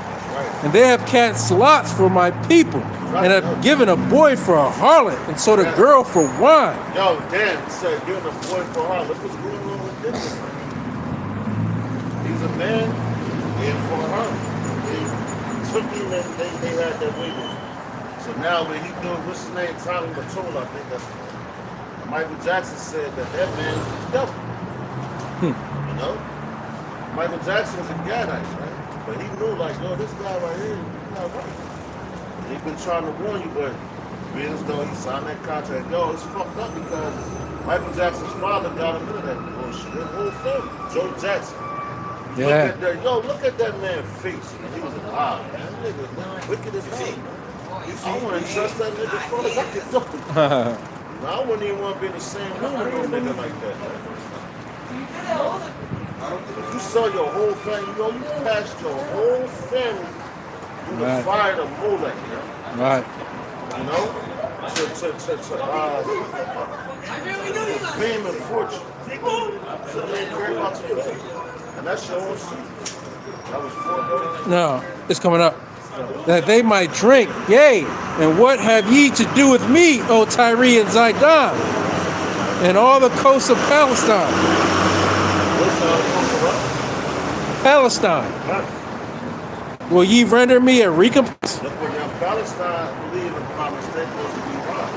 And they have cast lots for my people, and have given a boy for a harlot, and sold a girl for wine. Yo, Dan said, giving a boy for her. Look what's going on with this. He's a man, and for her. They took him and they had that baby. So now when he doing, what's his name, Tommy Mottola, I think that's Michael Jackson said that man is the devil. You know? Michael Jackson was a Gadite, right? But he knew, like, yo, this guy right here, he's not right. And he been trying to warn you, but being as though he signed that contract, yo, it's fucked up because Michael Jackson's father got him into that bullshit. His whole family, Joe Jackson. Yeah. Look at that man's face when he was alive, man. That nigga wicked as hell. I wouldn't trust that nigga for I could do. I wouldn't even want to be in the same room with no nigga like that. If you sell your whole family, you know, you passed your whole family through the Right. fire to Molech, Right. you know? Fame and fortune. So they ain't care about your family. And that's your own seed. That was $4 billion. No, it's coming up. that they might drink. Yea, and what have ye to do with me, O Tyre and Zidon, and all the coasts of Palestine? Palestine. Will ye render me a recompense? Look, when young Palestine believe in promise, they're supposed to be Iran.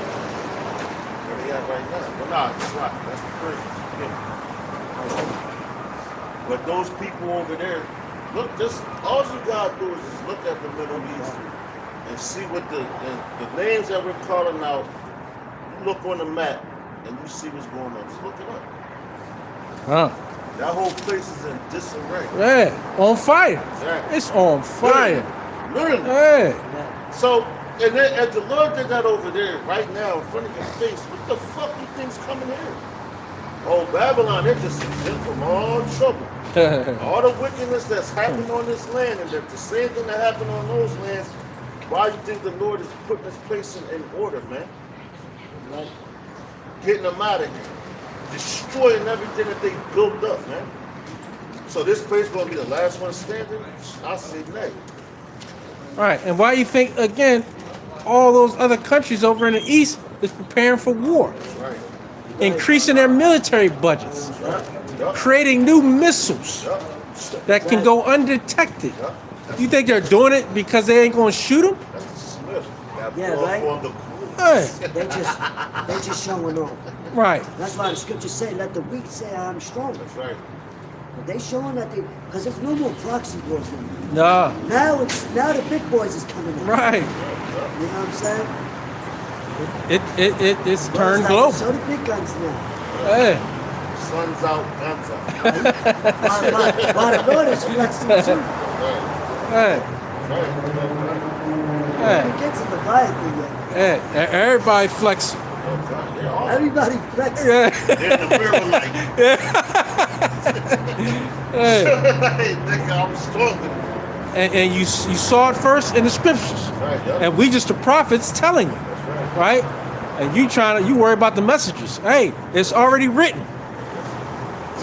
Where they at right now? Well, nah, it's not. That's the Persians. Yeah. But those people over there, look, just all you gotta do is just look at the Middle East and see what the names that we're calling out. You look on the map and you see what's going on. Just look it up. Huh. That whole place is in disarray. Yeah, on fire. Exactly. It's on fire. Literally. Yeah. So, and then as the Lord did that over there, right now, in front of your face, what the fuck you think's coming here? Oh, Babylon, they're just exempt from all trouble. All the wickedness that's happening on this land, and the same thing that happened on those lands, why do you think the Lord is putting this place in order, man? Like, getting them out of here. Destroying everything that they built up, man. So this place gonna be the last one standing? I say nay. All right, and why you think, again, all those other countries over in the East is preparing for war, Right. increasing their military budgets, Yup. creating new missiles Yup. that can go undetected. Yup. You think they're doing it because they ain't gonna shoot them? That's the Smith. That Yeah, brought right. forth the Hey, They just showing off. right. That's why the scriptures say, let the weak say I'm strong. That's right. But they showing that they, because there's no more proxy wars anymore. Nah, Now the big boys is coming in. right. You know what I'm saying? It's Well, turned it's like, global. show the big guns now. Hey, Sun's out, guns out. Why the Lord is flexing too. Right. hey, Right. hey, It gets in the Bible yet. hey. Everybody flex. They're all Everybody flexing. Yeah, they're in the mirror like, hey. hey, nigga, I'm stronger. And you saw it first in the scriptures, Right, yeah. and we just the prophets telling you, That's right. right? And you worry about the messages. Hey, it's already written.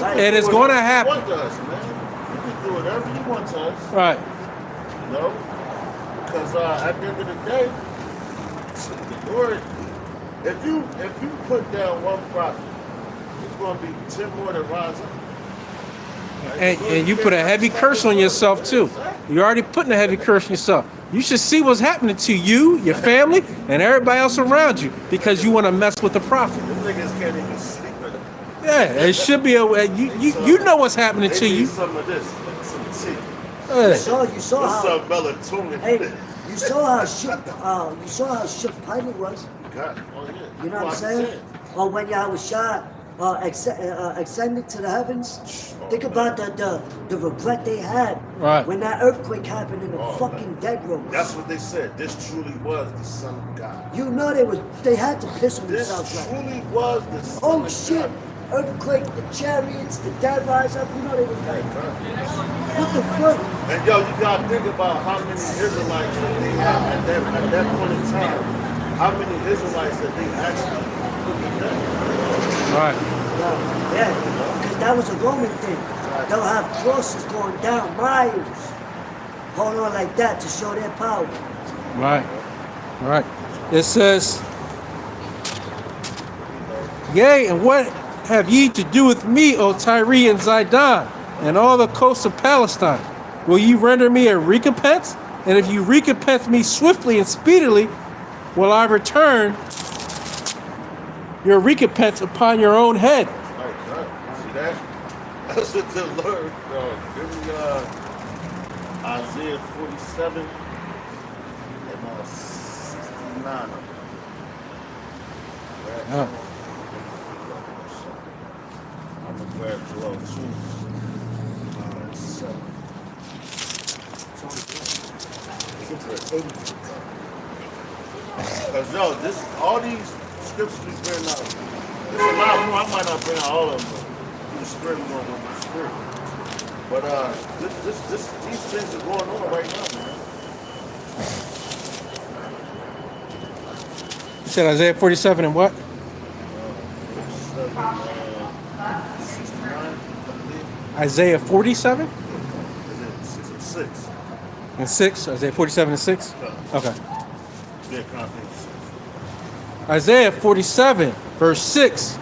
Right. It is Do going to whatever happen. You want to us, man. You can do whatever you want to us. Right. You know? Because at the end of the day, the Lord, if you put down one prophet, there's going to be 10 more that rise up. Right? And you put a heavy curse on yourself too. You're already putting a heavy curse on yourself. You should see what's happening to you, your family, and everybody else around you because you want to mess with the prophet. Them niggas can't even sleep at it. Yeah, it should be a you know what's happening They to need you. some of this, some tea. Hey, You saw What's how. up, melatonin? Hey, you saw how shook Pilate was. God, oh yeah. You know what I'm saying? Or when Yahushua ascended to the heavens. Think about the regret they had Right. when that earthquake happened in the fucking dead room. That's what they said. This truly was the Son of God. You know they had to piss on This themselves like, truly was the Son oh of shit, God. earthquake, the chariots, the dead rise up. You know they was like, Right. what the fuck? And yo, you gotta think about how many Israelites that they had at that point in time. How many Israelites that they actually put to death. right. Yeah, because that was a Roman thing. They'll have crosses going down miles, hold on like that to show their power. Right. Right. It says, yea, and what have ye to do with me, O Tyre and Zidon, and all the coasts of Palestine? Will ye render me a recompense? And if you recompense me swiftly and speedily, will I return your recompense upon your own head. Right. See that? That's what the Lord, give me Isaiah 47 and 69. Oh. I'm gonna grab 12 too. 7. 80. Cause yo, all these scriptures we bring out. There's a lot more. I might not bring out all of them, but you spirit more than the spirit. But these things are going on right now, man. You said Isaiah 47 and what? 69, I believe. Isaiah 47? Is it 66? And 6, Isaiah 47 and 6. Okay. Yeah, confidence. Isaiah 47, verse 6.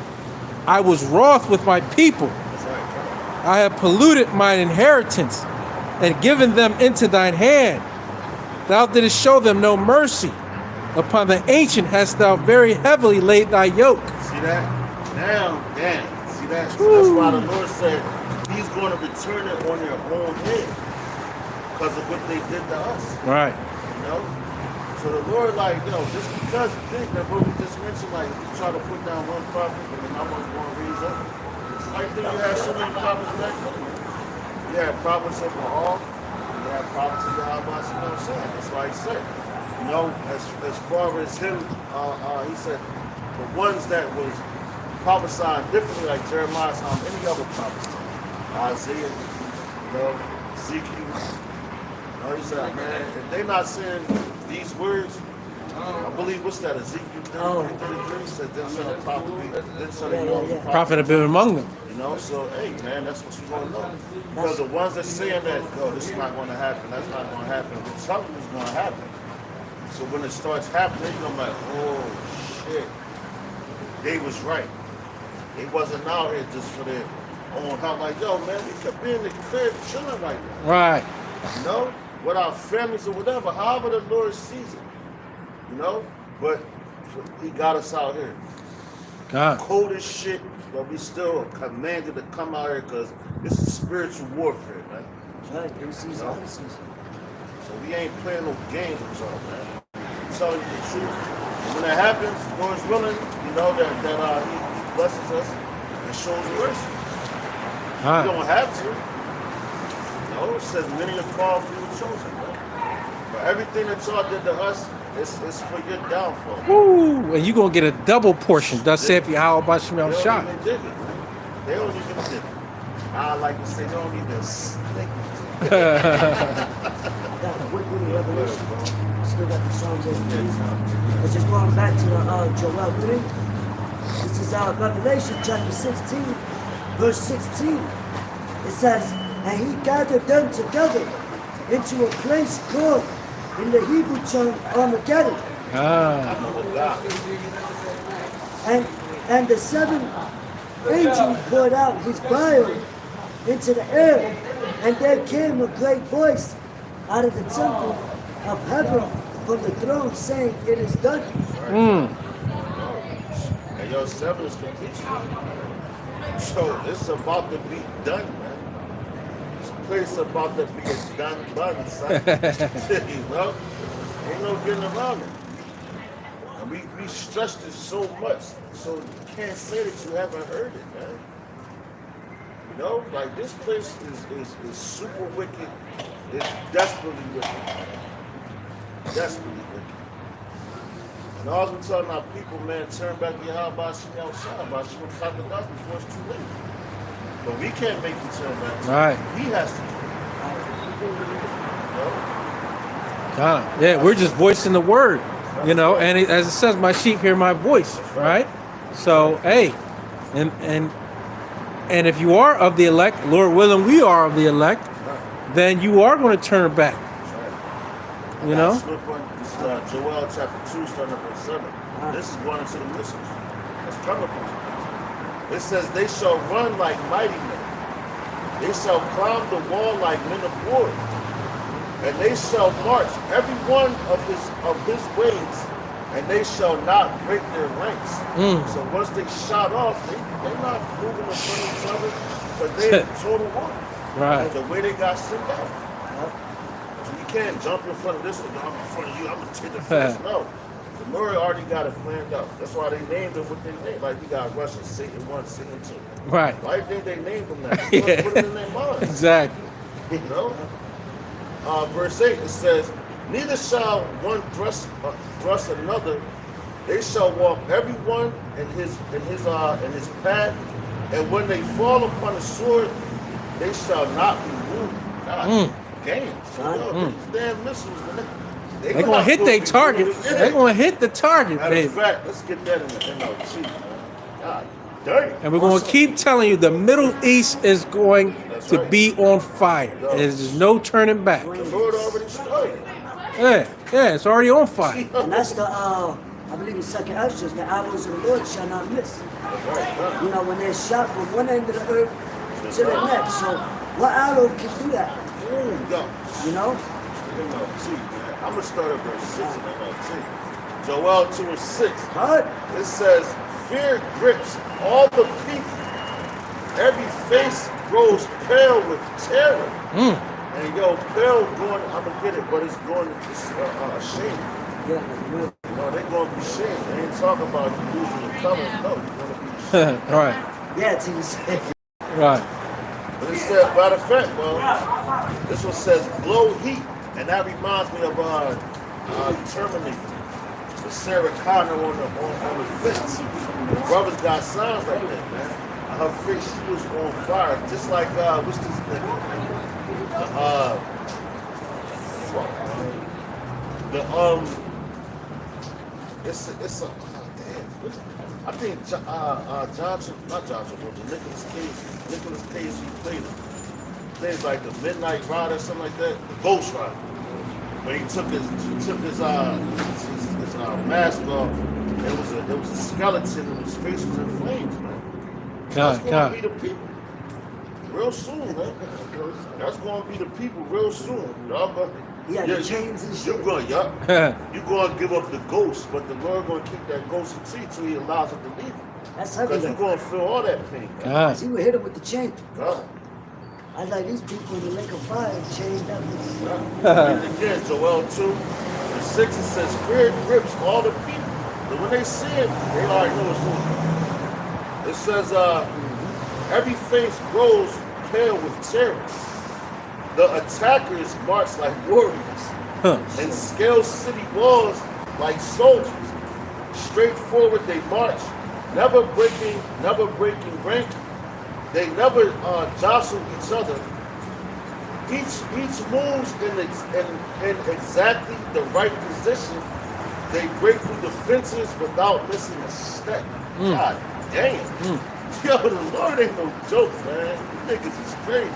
I was wroth with my people. That's right. I have polluted mine inheritance and given them into thine hand. Thou didst show them no mercy. Upon the ancient hast thou very heavily laid thy yoke. See that? Now, damn. See that? So that's why the Lord said he's going to return it on their own head because of what they did to us. Right. You know? So the Lord, like, just because you think that what we just mentioned, like, you try to put down one prophet and then I'm going to raise up. I think you have so many prophets back then. You had prophets of Baal, you had prophets of Yahweh, you know what I'm saying? That's why he said, as far as him, he said, the ones that was prophesying differently, like Jeremiah, any other prophets, Isaiah, Ezekiel. He said, man, if they not saying these words, I believe, what's that, Ezekiel 33, said, then shall a prophet be, then shall a young Prophet have been among them. So, hey, man, that's what you want to know. Because the ones that saying that, this is not going to happen, that's not going to happen, but something is going to happen. So when it starts happening, you're going to be like, oh, shit. They was right. They wasn't out here just for their own help. Like, yo, man, we could be in the crib chilling right now. Right. With our families or whatever, however the Lord sees it. But he got us out here. God. Cold as shit, but we still commanded to come out here because this is spiritual warfare, man. Right, in season, out of season. So we ain't playing no games with y'all, man. I'm telling you the truth. When that happens, Lord's willing, that he blesses us and shows mercy. Huh. You don't have to. It says many are called, few are chosen, man. But everything that y'all did to us, it's for your downfall. Woo! And you're going to get a double portion. Thus saith Yahweh Bashem They El don't Shah. even dig it, man. They don't even dig it. I like to say they don't even slick it. I got a quick little revelation. Still got the Psalms 18. But just going back to Joel 3. This is Revelation chapter 16, verse 16. It says, and he gathered them together into a place called in the Hebrew tongue Armageddon. And the seventh angel poured out his vial into the air, and there came a great voice out of the temple of heaven from the throne saying, it is done. And your 7 is completion. So it's about to be done, man. This place about to be a done, son. Ain't no getting around it. And we stressed it so much, so you can't say that you haven't heard it, man. Like this place is super wicked. It's desperately wicked. Desperately wicked. And all we're telling our people, man, turn back to Yahweh Bashem El Shah, Bashem El before it's too late. But we can't make you turn back. Right. He has to do it. God. Yeah, we're just voicing the word, and as it says, my sheep hear my voice, right? So, hey, and if you are of the elect, Lord willing, we are of the elect, then you are going to turn back. This is Joel chapter 2, starting at verse 7. This is going into the missiles. That's coming from this. It says, they shall run like mighty men. They shall climb the wall like men of war. And they shall march every one of his ways, and they shall not break their ranks. So once they shot off, they're not moving in front of each other, but they're in total war. Right. The way they got sent out. So you can't jump in front of this one, I'm in front of you, I'm going to take the first. No. The Lord already got it planned out. That's why they named it what they named. Like you got Russia, Satan 1, Satan 2. Right. Why do you think they named them that? Yeah. Put it in their minds. Exactly. Verse 8, it says, neither shall one thrust another. They shall walk every one in his path, and when they fall upon the sword, they shall not be wounded. God, games. These damn missiles, man. They're going to hit their target. They're going to hit the target, Matter baby. of fact, let's get that in the NLT, man. God, dirty. And we're going to keep telling you the Middle East is going That's to right. be on fire. There's no turning back. The Lord already started. Yeah, it's already on fire. And that's the, I believe in second Exodus, the arrows of the Lord shall not miss. You know, when they're shot from one end of the earth to the next. So what arrow can do that? You know? I'm going to start at verse 6 in NLT. Joel 2 and 6. What? It says, fear grips all the people. Every face grows pale with terror. And yo, pale going, I'm going to get it, but it's going to shame. Yeah, You know, they're going to be shamed. They ain't talking about losing your color. No, you're going to be shamed. Right, yeah, till you say. right. But it says, matter of fact, well, this one says, blow heat. And that reminds me of Terminator. The Sarah Connor on the fence. The brothers got signs like that, man. Her face, she was on fire. Just like, what's this nigga? It's a, damn. I think Johnson, not Johnson, but Nicolas Cage, he played it. Things like the Midnight Rider, something like that, the Ghost Rider. When he took his mask off, it was a skeleton and his face was in flames, man. That's gonna be the people real soon, man. That's gonna be the people real soon. Yeah, the chains and shit. You're going to give up the ghost, but the Lord gonna keep that ghost in you till He allows it to leave you. That's Because heavy. you're gonna feel all that pain, man. God. He would hit him with the chain. God. I was like, these people in the lake of fire chained up. And again, Joel 2 and 6, it says, fear grips all the people. But when they see it, they already know it's over. It says, every face grows pale with terror. The attackers march like warriors and scale city walls like soldiers. Straight forward they march, never breaking rank. They never jostle each other. Each moves in exactly the right position. They break through the fences without missing a step. God damn. Yo, the Lord ain't no joke, man. You niggas is crazy.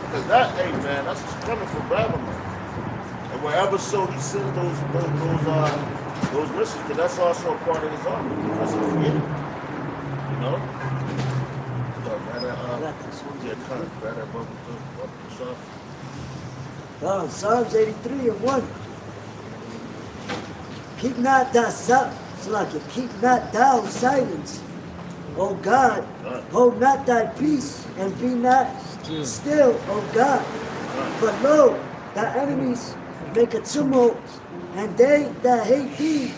Because that, hey, man, that's what's coming from Babylon. And wherever so he sends those missiles, because that's also a part of his army. Because of it. You know? Psalms 83 and 1. Keep not thou silence, O God. Hold not thy peace, and be not still, O God. For lo, thy enemies make a tumult, and they that hate thee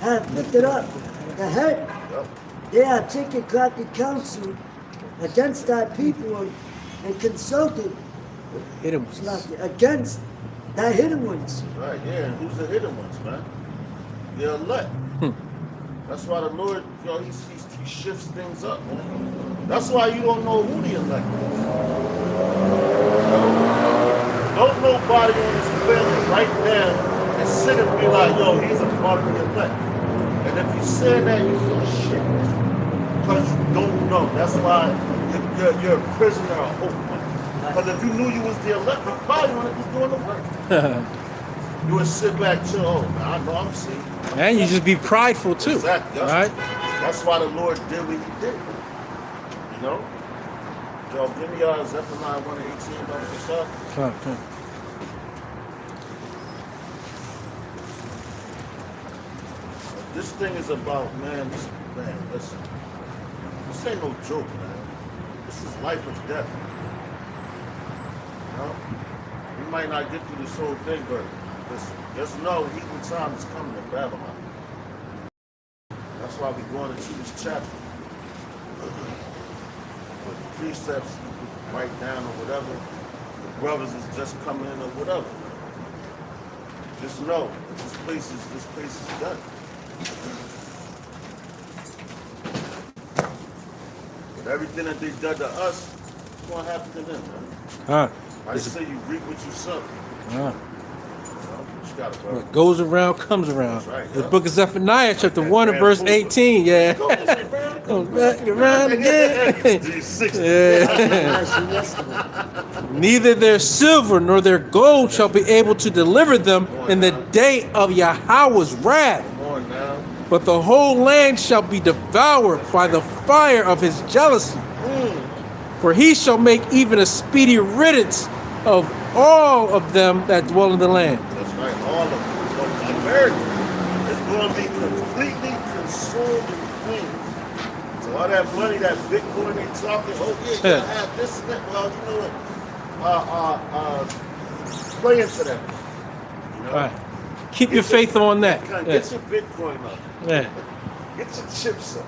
have lifted up the head. They are taken crafty counsel against thy people and consulted against thy hidden ones. Right, yeah, and who's the hidden ones, man? The elect. That's why the Lord, he shifts things up, man. That's why you don't know who the elect is. Don't nobody on this planet right now and sit and be like, yo, he's a part of the elect. And if you say that, you feel shit. Because you don't know. That's why you're a prisoner of hope. Because if you knew you was the elect, you probably wouldn't be doing the work. You would sit back, chill, oh, man, I know I'm saved. And you just be prideful too. Exactly. Right? That's why the Lord did what he did. You know? Yo, give me Zephaniah 1 and 18, Brother Bashar. Come. This thing is about, man, listen. This ain't no joke, man. This is life or death. You know? We might not get through this whole thing, but listen, just know evil time is coming in Babylon. That's why we're going into this chapter. With the precepts you can write down or whatever, the brothers is just coming in or whatever. Just know that this place is done. But everything that they done to us, it's gonna happen to them, man. I say you reap what you sow. Huh. You know? What you got, bro? What goes around comes around. That's right, The yeah. book of Zephaniah, chapter That 1 and grand verse food. 18. Yeah. Goes around. Goes back around again. 360. Yeah. Nice, you yesterday. Neither their silver nor their gold shall be able to deliver them in the day of Yahweh's wrath. Come on now. But the whole land shall be devoured by the fire of his jealousy. For he shall make even a speedy riddance of all of them that dwell in the land. That's right, all of them. So America is going to be completely consumed in flames. So all that money, that Bitcoin they talking, oh yeah, you have this and that. Well, you know what? Play into that. You know? All right. Keep your faith on that. Get Yeah. your Bitcoin up. Yeah. Get your chips up.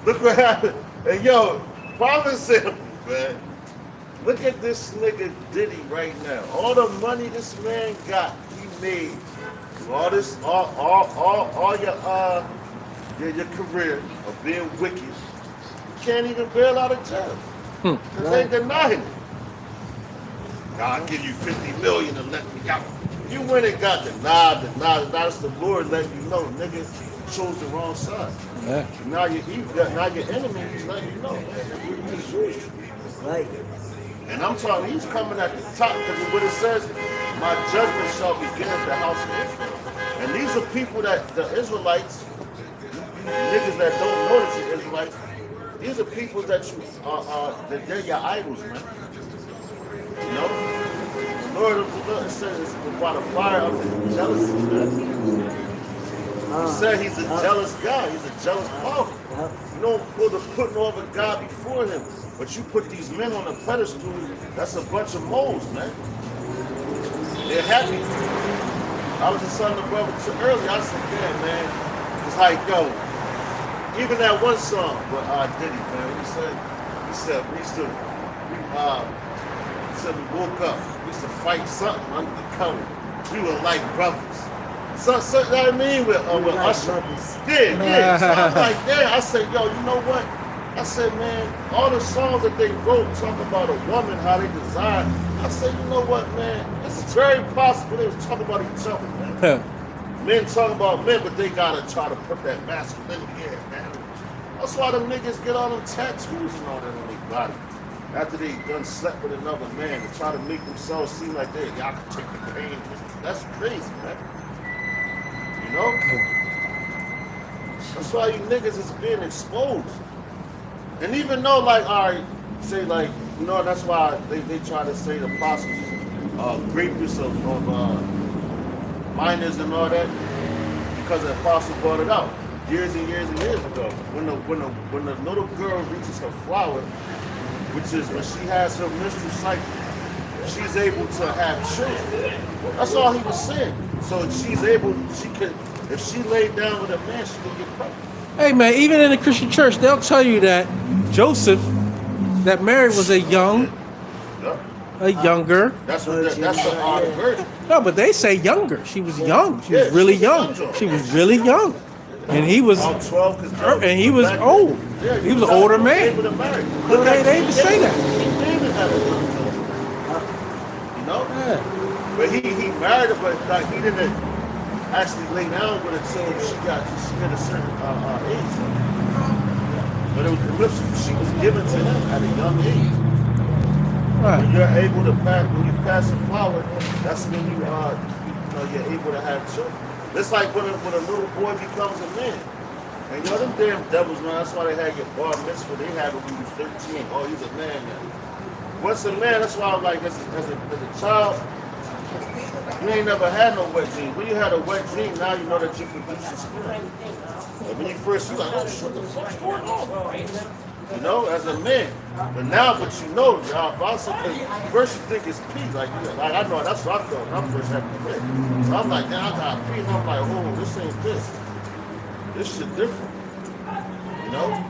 Look what happened. And yo, promise him, man. Look at this nigga Diddy right now. All the money this man got, he made. All this, all your career of being wicked. You can't even bail out of jail. Cause they denying it. God give you 50 million and let me out. You went and got denied. That's the Lord letting you know, nigga, you chose the wrong side. Yeah. Now your enemy is letting you know, man, he's used you. Right. And I'm talking, he's coming at the top because what it says, my judgment shall begin at the house of Israel. And these are people that, the Israelites, niggas that don't know that you're Israelites, these are people that you that they're your idols, man. You know? The Lord of the Lord says it's by the fire of his jealousy, man. He said he's a jealous God, he's a jealous father. You don't put putting all the God before him. But you put these men on a pedestal, that's a bunch of moles, man. They're happy. I was just telling the brother earlier, I said, yeah, man, it's like, yo, even that one song with Diddy, man, he said we used to, we woke up, we used to fight something under the cover. We were like brothers. So you know what I mean? With Usher. Yeah. So I'm like, yeah, I said, yo, you know what? I said, man, all the songs that they wrote talk about a woman, how they design. I said, you know what, man? It's very possible they was talking about each other, man. Men talking about men, but they gotta try to put that masculinity in, man. That's why them niggas get all them tattoos and all that on their body. After they done slept with another man to try to make themselves seem like y'all can take the pain. That's crazy, man. You know? That's why you niggas is being exposed. And even though, like, all right, say, like, you know, that's why they try to say the apostles, great use of minors and all that, because the apostle brought it out years and years and years ago. When the little girl reaches her flower, which is when she has her menstrual cycle, she's able to have children. That's all he was saying. So if she laid down with a man, she could get pregnant. Hey man, even in the Christian church, they'll tell you that Joseph, that Mary was a younger. That's the art of virgin. No, but they say younger. She was young. She was really young. She was really young, and he was, About 12, and he was old. Yeah, He was an older man. Look, They even say that. King David had a young daughter. You know? Yeah. But he married her, but like he didn't actually lay down with her until she hit a certain age. But it was she was given to him at a young age. Right. When you're able to when you pass a flower, that's when you're able to have children. It's like when a little boy becomes a man. And you know them damn devils, man, that's why they had your bar mitzvah. They had it when you were 13. Oh, he's a man now. Once a man, that's why I'm like, as a child, you ain't never had no wet dream. When you had a wet dream, now you know that you produce a spirit. And when you first, you're like, oh, shit, what the fuck's going on? You know, as a man. But now, but you know, first you think it's pee. Like I know, that's what I felt when I first had the kid. So I'm like, now I got pee. And I'm like, oh, this ain't this. This shit different. You know?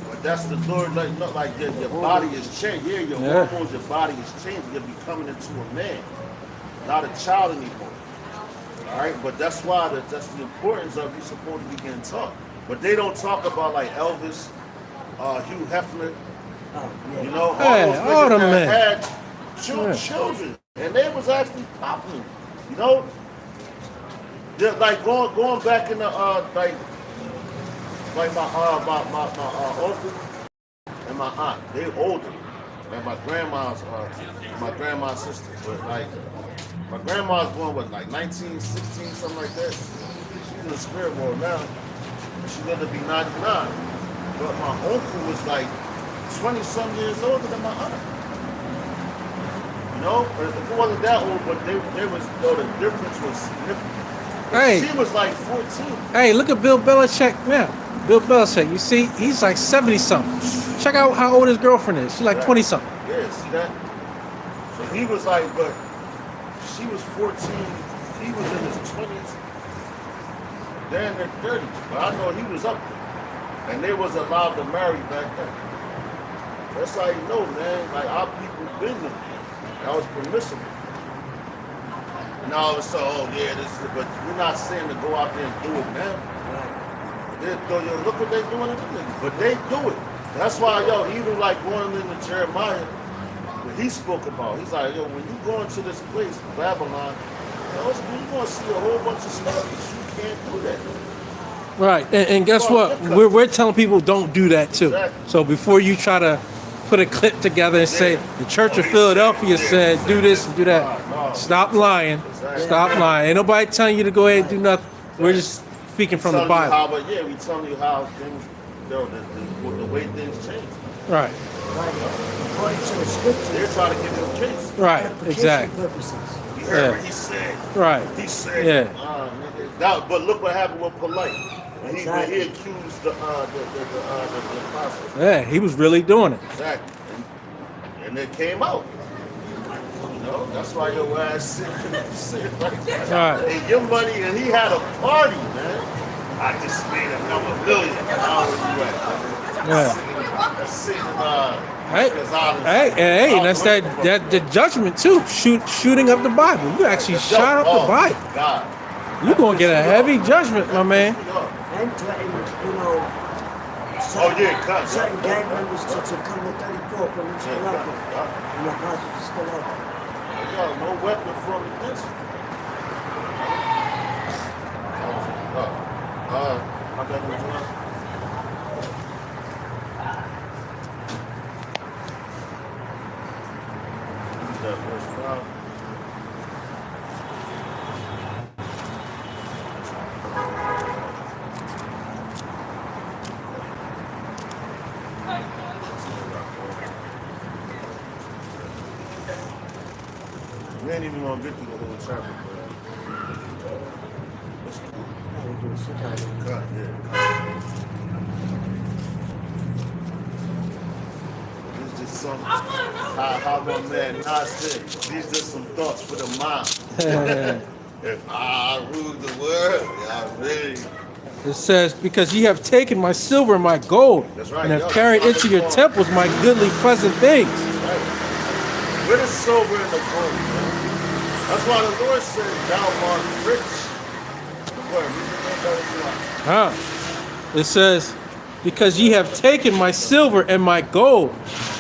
But that's the Lord, like your body is changed. Yeah, your hormones, your body is changing. You're becoming into a man. Not a child anymore. All right, but that's why that's the importance of you supposed to be getting taught. But they don't talk about like Elvis, Hugh Hefner, you know, Hey, all those niggas the that men. had children, and they was actually popping. You know, they're like going back in the like my uncle and my aunt. They older than my grandma's sister. But like my grandma's born with like 1916, something like that. She's in the spirit world now. She lived to be 99. But my uncle was like 20-some years older than my aunt. You know, if it wasn't that old, but they was, though the difference was significant. Hey. She was like 14. Hey, look at Bill Belichick now. Bill Belichick, you see, he's like 70-something. Check out how old his girlfriend is. She's like 20-something. Yeah, see that? So he was like, but she was 14. He was in his 20s. They're in their 30s. But I know he was up there. And they was allowed to marry back then. That's how you know, man. Like, our people been there. That was permissible. And all of a sudden, oh yeah, this is, but we're not saying to go out there and do it now. Look what they doing to them niggas. But they do it. That's why, yo, even like going into Jeremiah, what he spoke about, he's like, yo, when you go into this place, Babylon, you're going to see a whole bunch of stuff. You can't do that. Right, and guess what? We're telling people don't do that too. Exactly. So before you try to put a clip together and say the Church of Philadelphia said do this and do that, stop lying. Stop lying. Ain't nobody telling you to go ahead and do nothing. We're just speaking from the Bible. We telling you how things, the way things change. Right. According to the scripture. They're trying to give you a case. Right. Exactly. Purposes. You heard what he said. Right. He said. Yeah. But look what happened with Polite. When he accused the apostles. Yeah, he was really doing it. Exactly. And it came out. You know, that's why your ass sitting like that. Right. And your money, and he had a party, man. I just made another $1 million. How old you at? Yeah. Hey, and that's that the judgment too. Shooting up the Bible. You actually shot up the Bible. God. You're gonna get a heavy judgment, my man. And threaten, certain gang members to come to 34 when it's still out there. And the apostles are still out there. No weapon from this. Verse 5. We ain't even gonna get through the whole chapter, bro. Let's cut, yeah. This is just some how my man Nas said. These are some thoughts for the mind. If I rule the world, y'all really. It says, because ye have taken my silver and my gold, Right, and have carried into your temples my goodly pleasant things. Right. Where the silver and the gold, man? That's why the Lord said, thou art rich. The word. It says, because ye have taken my silver and my gold,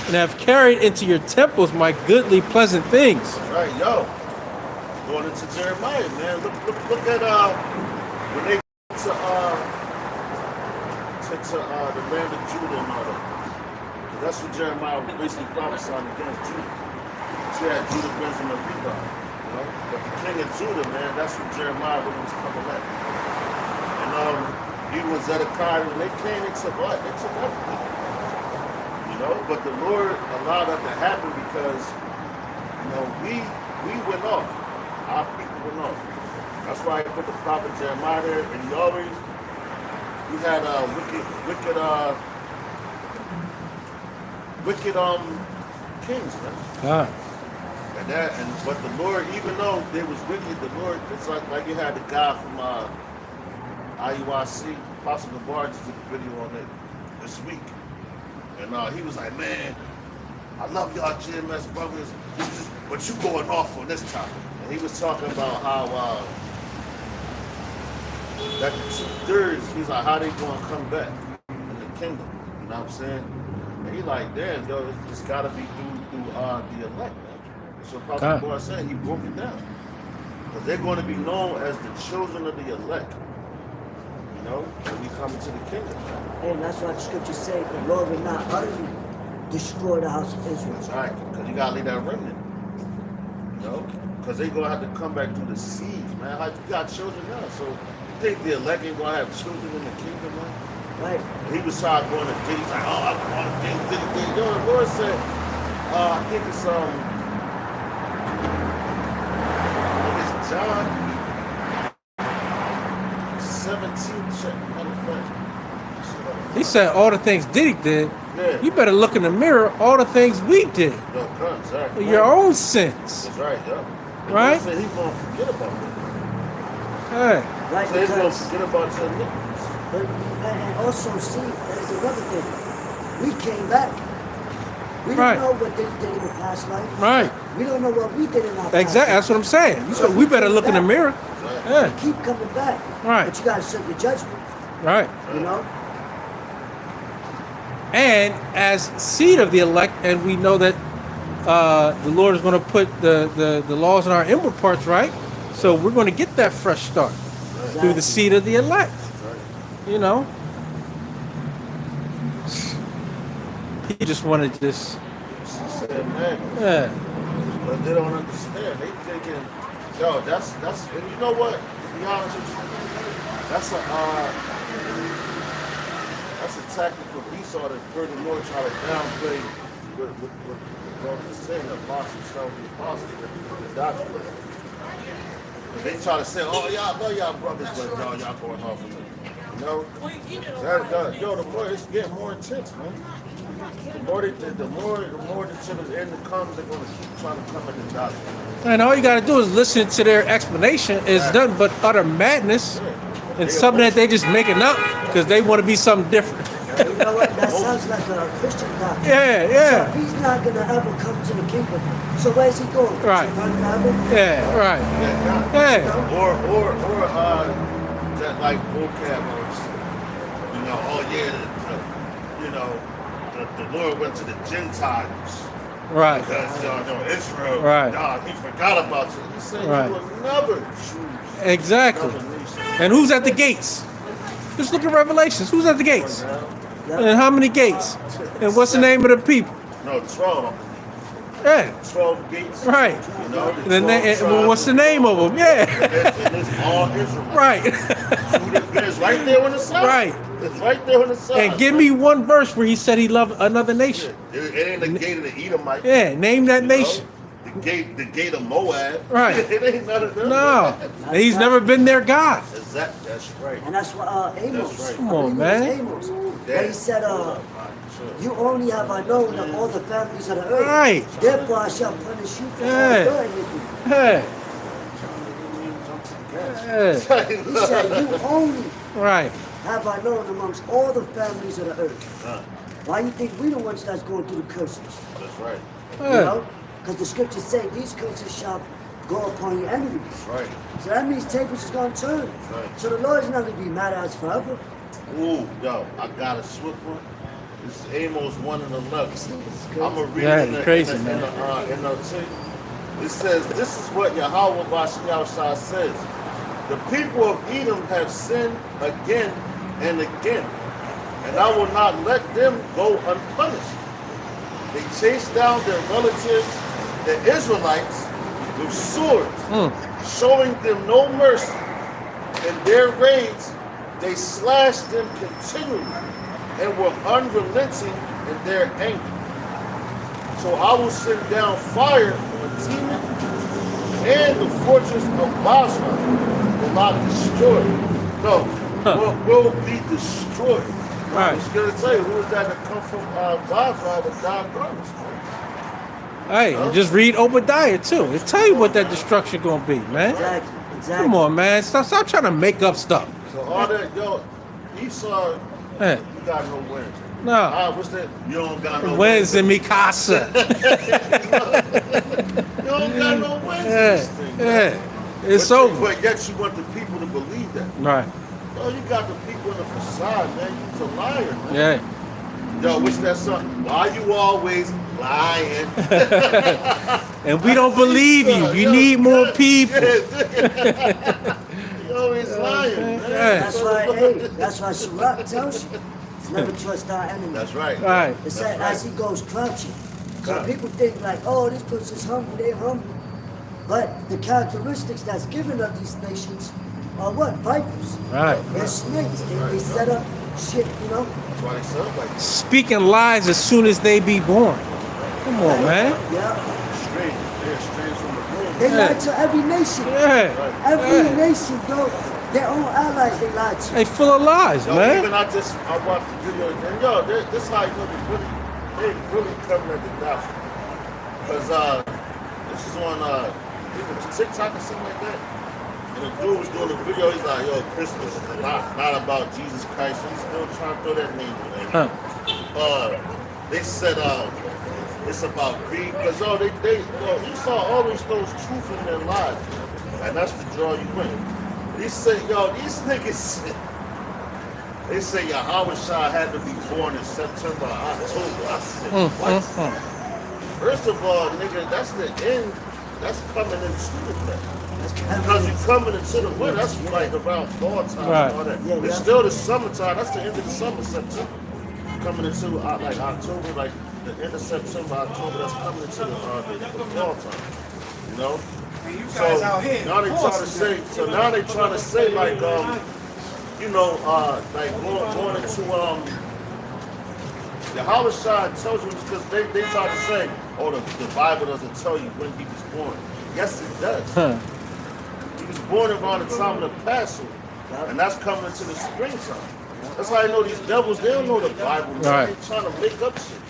and have carried into your temples my goodly pleasant things. That's right, yo. Going into Jeremiah, man. Look at when they to the land of Judah and all that. That's what Jeremiah was basically prophesying against Judah. See that Judah brings him a rebound. You know? But the king of Judah, man, that's what Jeremiah was coming at. And even Zedekiah, when they came, they took what? They took everything. You know, but the Lord allowed that to happen because, we went off. Our people went off. That's why I put the prophet Jeremiah there, and we had wicked kings, man. But the Lord, even though they was wicked, the Lord, it's like you had the guy from IUIC, Apostle Gabar, just did a video on it this week. And he was like, man, I love y'all GMS brothers, but you going off on this topic. And he was talking about how that the 2/3, he's like, how they gonna come back in the kingdom? You know what I'm saying? And he like, damn, yo, it's gotta be through the elect, man. So Apostle God. Paul said he broke it down. Because they're going to be known as the children of the elect. You know, when we come into the kingdom. And that's why the scriptures say the Lord will not utterly destroy the house of Israel. That's right. Because you got to leave that remnant. You know? Because they're going to have to come back through the seeds, man. Like, you got children now. So you think the elect ain't going to have children in the kingdom, man? Right? He was trying going to date. He's like, oh, I'm going to date. Yo, the Lord said, I think it's John 17. Matter of fact. He said all the things Diddy did. Yeah. You better look in the mirror. All the things we did. Yo, come, exactly. Your own sins. That's right, yo. The Right? Lord said he's going to forget about that. Hey. Right? So he's going to Because, forget about your iniquities. and also see, there's another thing. We came back. We don't Right. know what they did in the past life. Right. We don't know what we did in our past Exactly. That's what I'm saying. You said we better look in the mirror. Yeah. life. Keep coming back. Right. But you got to serve your judgment. Right. You know? And as seed of the elect, and we know that the Lord is going to put the laws in our inward parts, right? So we're going to get that fresh start through the seed of the elect. You know, he just wanted this. She said, man, Yeah, but they don't understand. They thinking, yo, that's, and you know what? To be honest with you, that's a tactic from Esau to furthermore try to downplay what he's saying, the apostles, some of the apostles, the doctrine. And they try to say, oh, y'all know y'all brothers, but y'all going off of it. You know? Yo, the more it's getting more intense, man. The more the children's end comes, they're gonna keep trying to come at the doctrine. and all you got to do is listen to their explanation. It's nothing but utter madness and something that they just making up because they want to be something different. You know what? That sounds like a Christian doctrine. Yeah, So yeah, he's not going to ever come to the kingdom. So where's he going? Right. To run heaven? yeah, right, yeah, Or that like vocab words. You know, oh yeah, you know, the Lord went to the Gentiles right, because y'all know Israel. Right. Nah, he forgot about you. He said Right. you will never choose exactly. another nation. And who's at the gates? Just look at Revelations. Who's at the gates? And how many gates? And what's the name of the people? No, 12. Yeah, 12 gates. right. You know, And the then 12 tribes. what's the name of them? Yeah, And it's all Israel. right. It's right there on the side. Right. It's right there on the side. And give me one verse where he said he loved another nation. It ain't the gate of the Edomite. Yeah, name that you know? nation. The gate of Moab. Right. It ain't none of them. No, he's never been their God. That's right. And that's what Amos. That's right. Come on, I believe man. it was Amos. Where he said, you only have I known of all the families of the earth. Right. Therefore I shall punish you for Yeah. all your iniquity. Hey, hey, He said, you only right. have I known amongst all the families of the earth. Why you think we the ones that's going through the curses? That's right. You Hey. know? Because the scriptures say these curses shall go upon your enemies. That's right. So that means tables is going to turn. Right. So the Lord is not going to be mad at us forever. Ooh, yo, I got a swift one. This is Amos 1 and 11. I'm gonna read Yeah, it in crazy, the, man. in the thing. It says, "This is what Yahweh Bashar says: The people of Edom have sinned again and again, and I will not let them go unpunished. They chased down their relatives, the Israelites, with swords, showing them no mercy. In their raids, they slashed them continually and were unrelenting in their anger. So I will send down fire on Teman, and the fortress of Basra will not destroy. No, will be destroyed." Right. I was going to tell you, who is that come from Basra with God promised? Hey, and just read Obadiah too. It tell you what that destruction gonna be, man. Exactly. Exactly. Come on, man. Stop trying to make up stuff. So all that, yo, Esau, Hey, you got no wins. no. What's that? You don't got no Wins in Mikasa. You don't got no wins in this Yeah, thing. yeah. It's but, over. But yet you want the people to believe that. Right. Oh, you got the people in the facade, man. You's a liar, man. Yeah. Yo, what's that song? Why you always lying? And we don't believe you. You need more people. You always lying, man. That's why Sirach tells you, never trust our enemy. That's right. Right. It said as he goes crouching. So people think like, oh, this person's humble, they're humble. But the characteristics that's given of these nations are what? Vipers. Right. They're snakes. They set up shit, you know? That's why they sound like Speaking lies as soon as they be born. Come on, man. Yeah. strange. They're strange from the womb. They lied to every nation. Yeah. Every Yeah. nation, bro. Their own allies they lied to. They full of lies, Yo, man. even I watched the video and yo, this how you know they really coming at the gospel. Cause this is on I think it was TikTok or something like that. And the dude was doing a video, he's like, yo, Christmas is not about Jesus Christ. He's still trying to throw that name in there. They said it's about greed. Because you saw always those truth in their lives. And that's the draw you in. He said, yo, these niggas, they say Yahweh Shah had to be born in September or October. I said, what? First of all, nigga, that's the end. That's coming into the thing. Because you're coming into the winter, that's like around fall time Right. and all that. Yeah, It's yeah. still the summertime. That's the end of the summer, September. Coming into like October, like the end of September, October. That's coming into the fall time. You know. So now they trying to say. So now they trying to say like you know like going into the Yahweh Shah tells you because they try to say, oh, the Bible doesn't tell you when he was born. Yes, it does. He was born around the time of the Passover, and that's coming into the springtime. That's why I know these devils, they don't know the Bible. Right. They're trying to make up shit.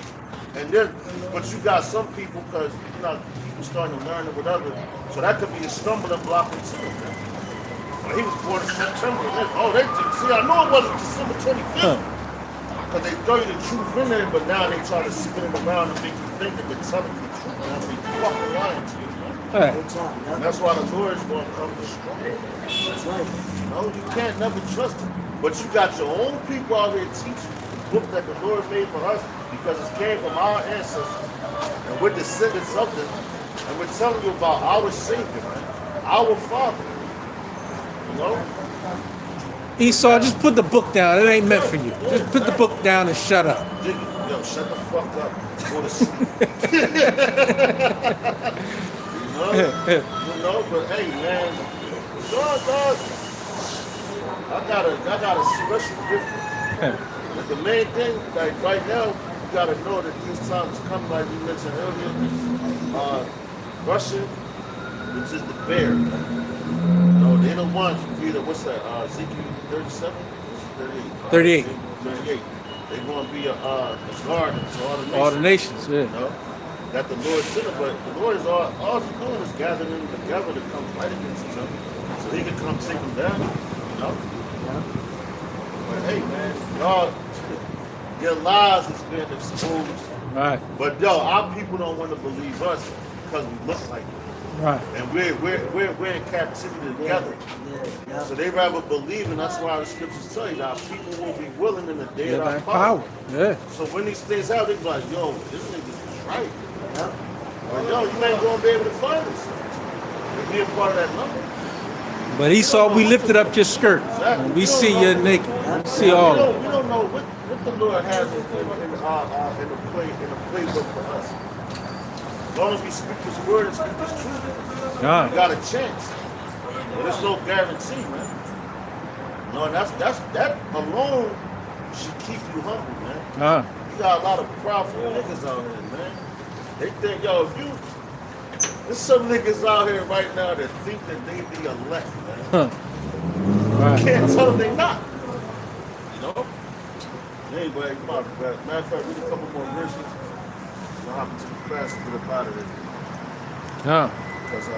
And then, but you got some people, because, you know, people starting to learn or whatever, so that could be a stumbling block into it. Well, he was born in September. And they see, I know it wasn't December 25th. Because they throw you the truth in there, but now they try to spin it around and make you think that they're telling you the truth. And they fucking lying to you, man. Hey. Good time, And yeah. that's why the Lord is going to come destroy you. That's right. No, you can't never trust him. But you got your own people out here teaching the book that the Lord made for us because it came from our ancestors. And we're descendants of them. And we're telling you about our Savior, man. Our Father. You know? Esau, just put the book down. It ain't meant for you. Just put the book down and shut up. Jiggy, yo, shut the fuck up. Go to sleep. You know, but hey, man. God. I got a special gift. But the main thing, like right now, you gotta know that these times come, like we mentioned earlier. Russia, which is the bear. No, they're the ones who either what's that? Ezekiel 37, 38. 38. 38. They're gonna be a guard to All the nations, yeah. You know, that the Lord sent them, but the Lord is all he's doing is gathering them together to come fight against each other, so he can come take them down. You know. But hey, man, y'all, your lies is being exposed. Right, But yo, our people don't want to believe us because we look like them, right. and we're in captivity together. Yeah. So they rather believe, and that's why the scriptures tell you that our people will be willing in the day Yeah, of our that power. power. Yeah. So when these things out, they be like, yo, this nigga's right. Yeah. But yo, you ain't gonna be able to find us. To be a part of that number. But Esau, we lifted up your skirt. And we see you naked. We see all of it. We don't know what the Lord has in the playbook for us. As long as we speak His word and speak His truth, we Yeah. got a chance. But there's no guarantee, man. No, and that alone should keep you humble, man. You got a lot of prideful niggas out here, man. They think, yo, if you, there's some niggas out here right now that think that they the elect, man. Right. Can't tell them they not. You know? Anyway, come on, man. Matter of fact, read a couple more verses. We'll hop into the class and get up out of it. Yeah. Because,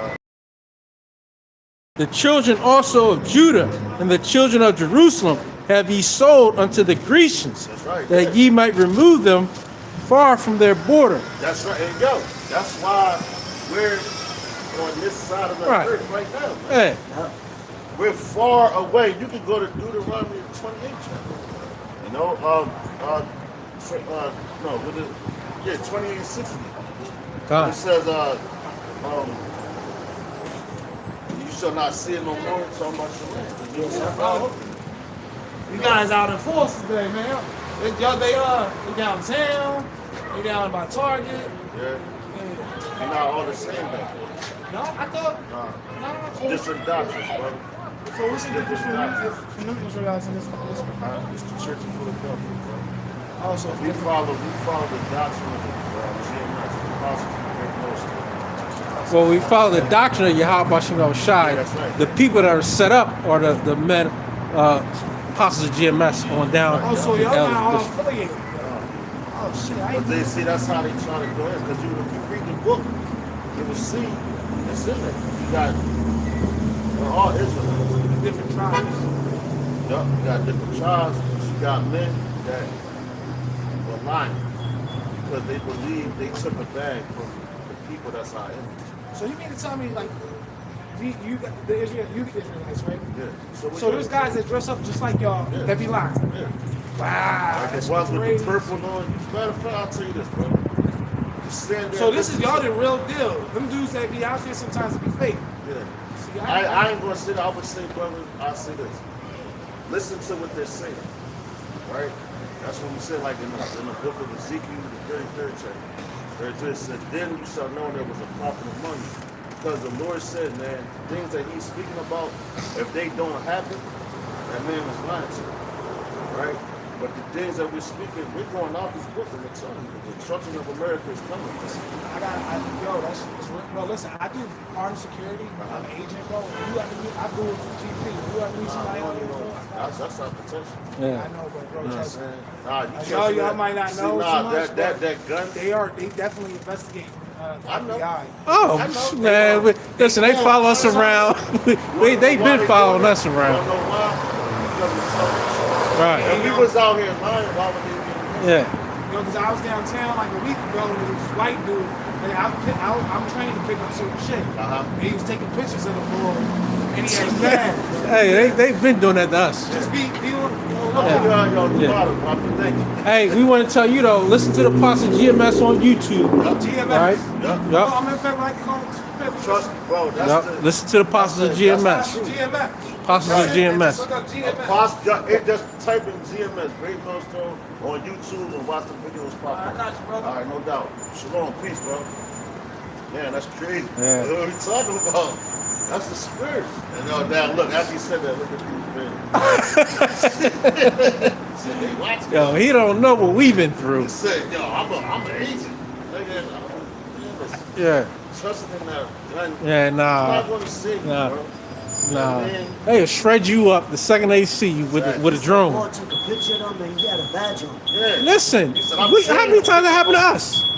The children also of Judah and the children of Jerusalem have ye sold unto the Grecians, That's right, that yeah. ye might remove them far from their border. that's right. And yo, that's why we're on this side of the Right. earth right now. Man. Hey, We're far away. You can go to Deuteronomy 28 chapter. You know, no, what is, yeah, 2860. God. It says, you shall not see it no more. It's talking about your land. You shall You guys out in force today, man. They downtown. They down by Target. Yeah. You're not all the same, though. No, I thought. Nah. No. Different doctrines, bro. So what's the difference from them Israelites in this? It's the Church of Philadelphia, bro. Oh, so We follow the doctrine of GMS, the apostles of the Great Most. Well, we follow the doctrine of Yahweh Shemel Shai. Yeah, that's right. The people that are set up are the men, apostles of GMS on down. Oh, so y'all Elders, not all bishops. affiliated. Oh shit, I But ain't they see that's how they try to go in. Because if you read the book, you will see it's in there. You got all Israelites. different tribes. Yup, you got different tribes, but you got men that were lying because they believe they took a bag from the people that's our image. So you mean to tell me like you got the Israelites, right? Yeah. So there's guys that dress up just like y'all Yeah. that be lying. Yeah. Wow, Like that's the ones with crazy. the purple on. Matter of fact, I'll tell you this, bro. You stand there. So this is listen y'all to- the real deal. Them dudes that be out there sometimes be fake. Yeah. See, I ain't gonna sit. I would say, brother. I'll say this. Listen to what they're saying, right? That's what we said, like in the book of Ezekiel, the 33rd chapter. There it just said, "Then you shall know there was a prophet among you," because the Lord said, man, things that He's speaking about, if they don't happen, that man was lying to you, right? But the things that we're speaking, we're going out this book and we're telling you, the destruction of America is coming. Well, listen, I do armed security. I'm an agent, bro. You have to do, I do it for GP. You have to meet somebody on your phone. That's our potential. I Yeah. know, but bro, trust me. Nah, you Y'all- can't do y'all that. might not See, know nah, too much, that gun. They definitely investigate I know. FBI. Oh I know. man, listen, they follow us around. They've been following us You around. don't know why? Because we're so- Right. If we was out here lying, why would they be Yeah. You know, because I was downtown like a week ago and there was this white dude. And I'm trained to pick up certain shit. Uh-huh. And he was taking pictures of the bull. And he had his bag. Hey, they've been doing that to us. Just be, Oh, y'all the Yeah. bottom, Papa. Thank you. Hey, we want to tell you though, listen to the Apostle GMS on YouTube. GMS. Right? Yup. Oh, Yup. I'm in fact like to call it. Trust me, bro. That's Yup. the Listen to the Apostles of that's GMS. GMS. Apostles of GMS. Look up GMS. it just type in GMS, Great Millstone, on YouTube and watch the videos pop I up. got you, brother. All right, no doubt. Shalom, peace, bro. Man, that's crazy. Yeah. What are we talking about? That's the spirit. And now look, after you said that, look at these men. Said they watching. Yo, he don't know what we've been through. He said, yo, I'm an agent. Nigga, Yeah. trusting in that gun. Yeah, I'm nah. not gonna save you, Nah. bro. Nah. Man. They'll shred you up the second they see you with a Paul drone. took a picture of him and he had a badge on. Yeah. Listen, He said, I'm how many saying- times that happened to us?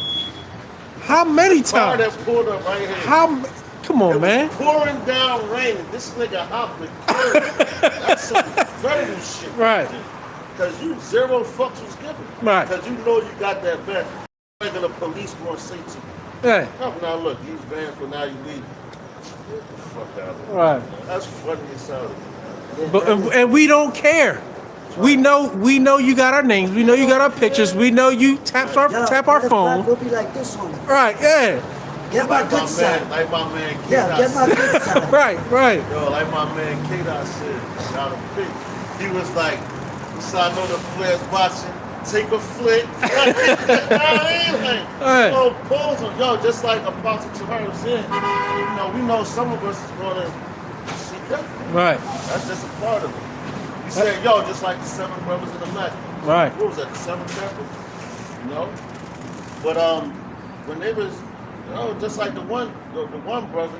How many Car times? that pulled up right here. Come It on, was man. pouring down raining. This nigga hopped with That's some federal shit. Right. Because you zero fucks was given. Right. Because you know you got that back. Regular police gonna say to you, Yeah. come now look, these vans for now you leave. Get the fuck out of here. Right. That's funny as hell. But and we don't care. We know you got our names. We know you got our pictures. We know you tap our Yo, tap our matter of fact, phone. We'll be like this on. Right. Yeah. Get my Like good my side. man, like my man K. Yeah, get my good side. Right. Right. Yo, like my man K. said, got a pic. He was like, so I know the flares watching. Take a flick. Right. Yo, pose him. Yo, just like Apostle Tahir said, you know, we know some of us is going to see death. Right. That's just a part of it. He said, yo, just like the seven brothers in the Mac. Right. What was that, the seventh chapter? You know? But when they was, you know, just like the one brother,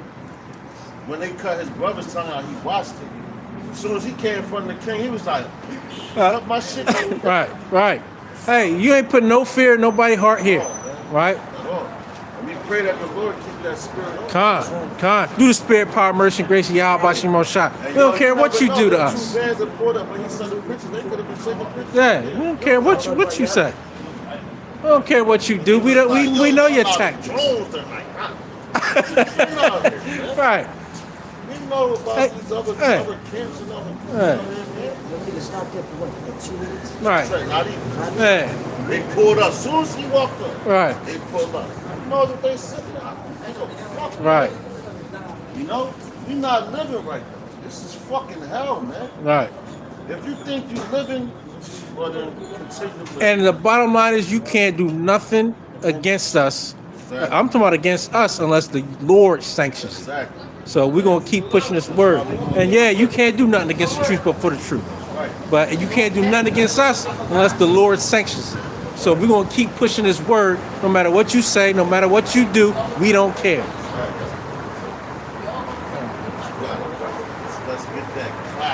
when they cut his brother's tongue out, he watched it. As soon as he came in front of the king, he was like, cut my shit out. Right. Right. Hey, you ain't putting no fear in nobody's heart here. Right. And we pray that the Lord keep that spirit on. Con. Do the spirit, power, mercy, and grace of Yahweh Bashim Shot. And We don't yo, care you what never you know, do to the us. Two bands that pulled up when he saw the pictures, they could have been taking pictures. Yeah. We don't care what you say. We don't care what you do. We know your tactics. Drones tonight. Huh? Right. We know about Hey, these other hey. camps and other. Hey. The nigga stopped there for what, like 2 minutes? Right. Not even. Hey. They pulled up. As soon as he walked up, Right. they pulled up. You know that they said that? Ain't no fuck. Right. You know, we not living right now. This is fucking hell, man. Right. If you think you living, well then continue to live. And the bottom line is you can't do nothing against us. I'm talking about against us unless the Lord sanctions it. Exactly. So we're going to keep pushing this word. And yeah, you can't do nothing against the truth but for the truth. Right. But you can't do nothing against us unless the Lord sanctions it. So we're going to keep pushing this word no matter what you say, no matter what you do, we don't care. Let's get that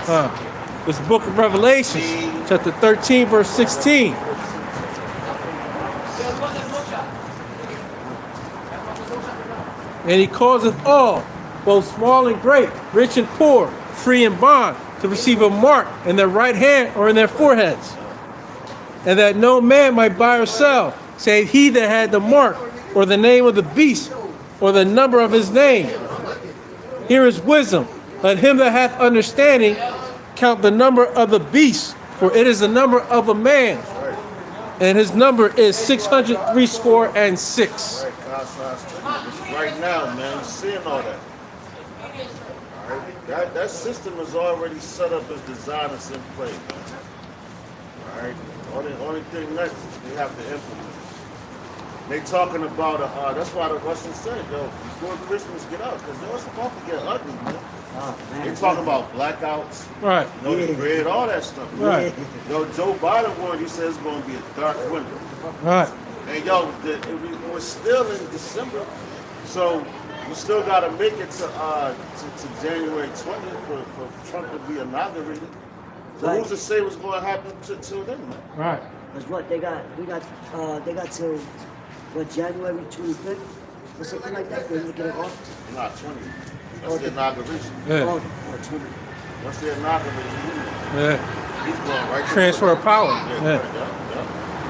classic. This book of Revelations, chapter 13, verse 16. And he causeth all, both small and great, rich and poor, free and bond, to receive a mark in their right hand or in their foreheads. And that no man might buy or sell, save he that had the mark, or the name of the beast, or the number of his name. Here is wisdom. Let him that hath understanding count the number of the beast, for it is the number of a man. And his number is 636. Right now, man, you're seeing all that. All right? That system is already set up as designed and in play, man. All right? Only thing next we have to implement. They talking about, that's why the Russians said, yo, before Christmas get out, because it's about to get ugly, man. Oh, man. They talking about blackouts, Right. you know, the grid, all that stuff. Right. Yo, Joe Biden warned, he says it's going to be a dark winter. Right. And yo, we're still in December, so we still got to make it to January 20th for Trump to be inaugurated. So Right. who's to say what's going to happen till then, man? Right. That's what they got till what, January 25th or something like that for him to get in office. Not 20. That's the inauguration. Yeah. Oh, 20. Once the inauguration, Yeah. he's going right to Transfer of power. Yeah, Yeah. yeah.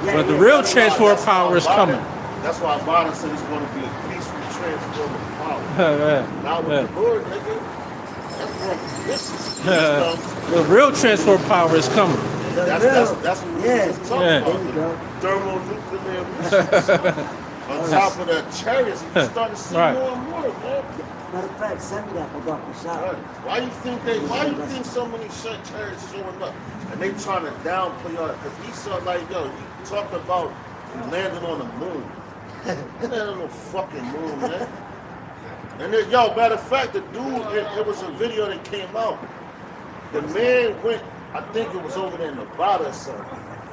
Yeah, But the yeah. real That's transfer why- of power is that's why coming. Biden- That's why Biden said it's going to be a peaceful transfer of power. Yeah. Now with Yeah. the Lord, nigga, that's what this is. The real transfer of power is coming. That's what we Yeah. was talking Yeah. There you about. go. Thermonuclear missiles. On top of the chariots, you start to see Right. more and more, man. Matter of fact, send me that about the shot. Right. Why you think so many chariots showing up? And they trying to downplay all because he saw like, yo, he talked about landing on the moon. He landed on the fucking moon, man. And then, yo, matter of fact, the dude, it was a video that came out. The man went, I think it was over there in Nevada or something.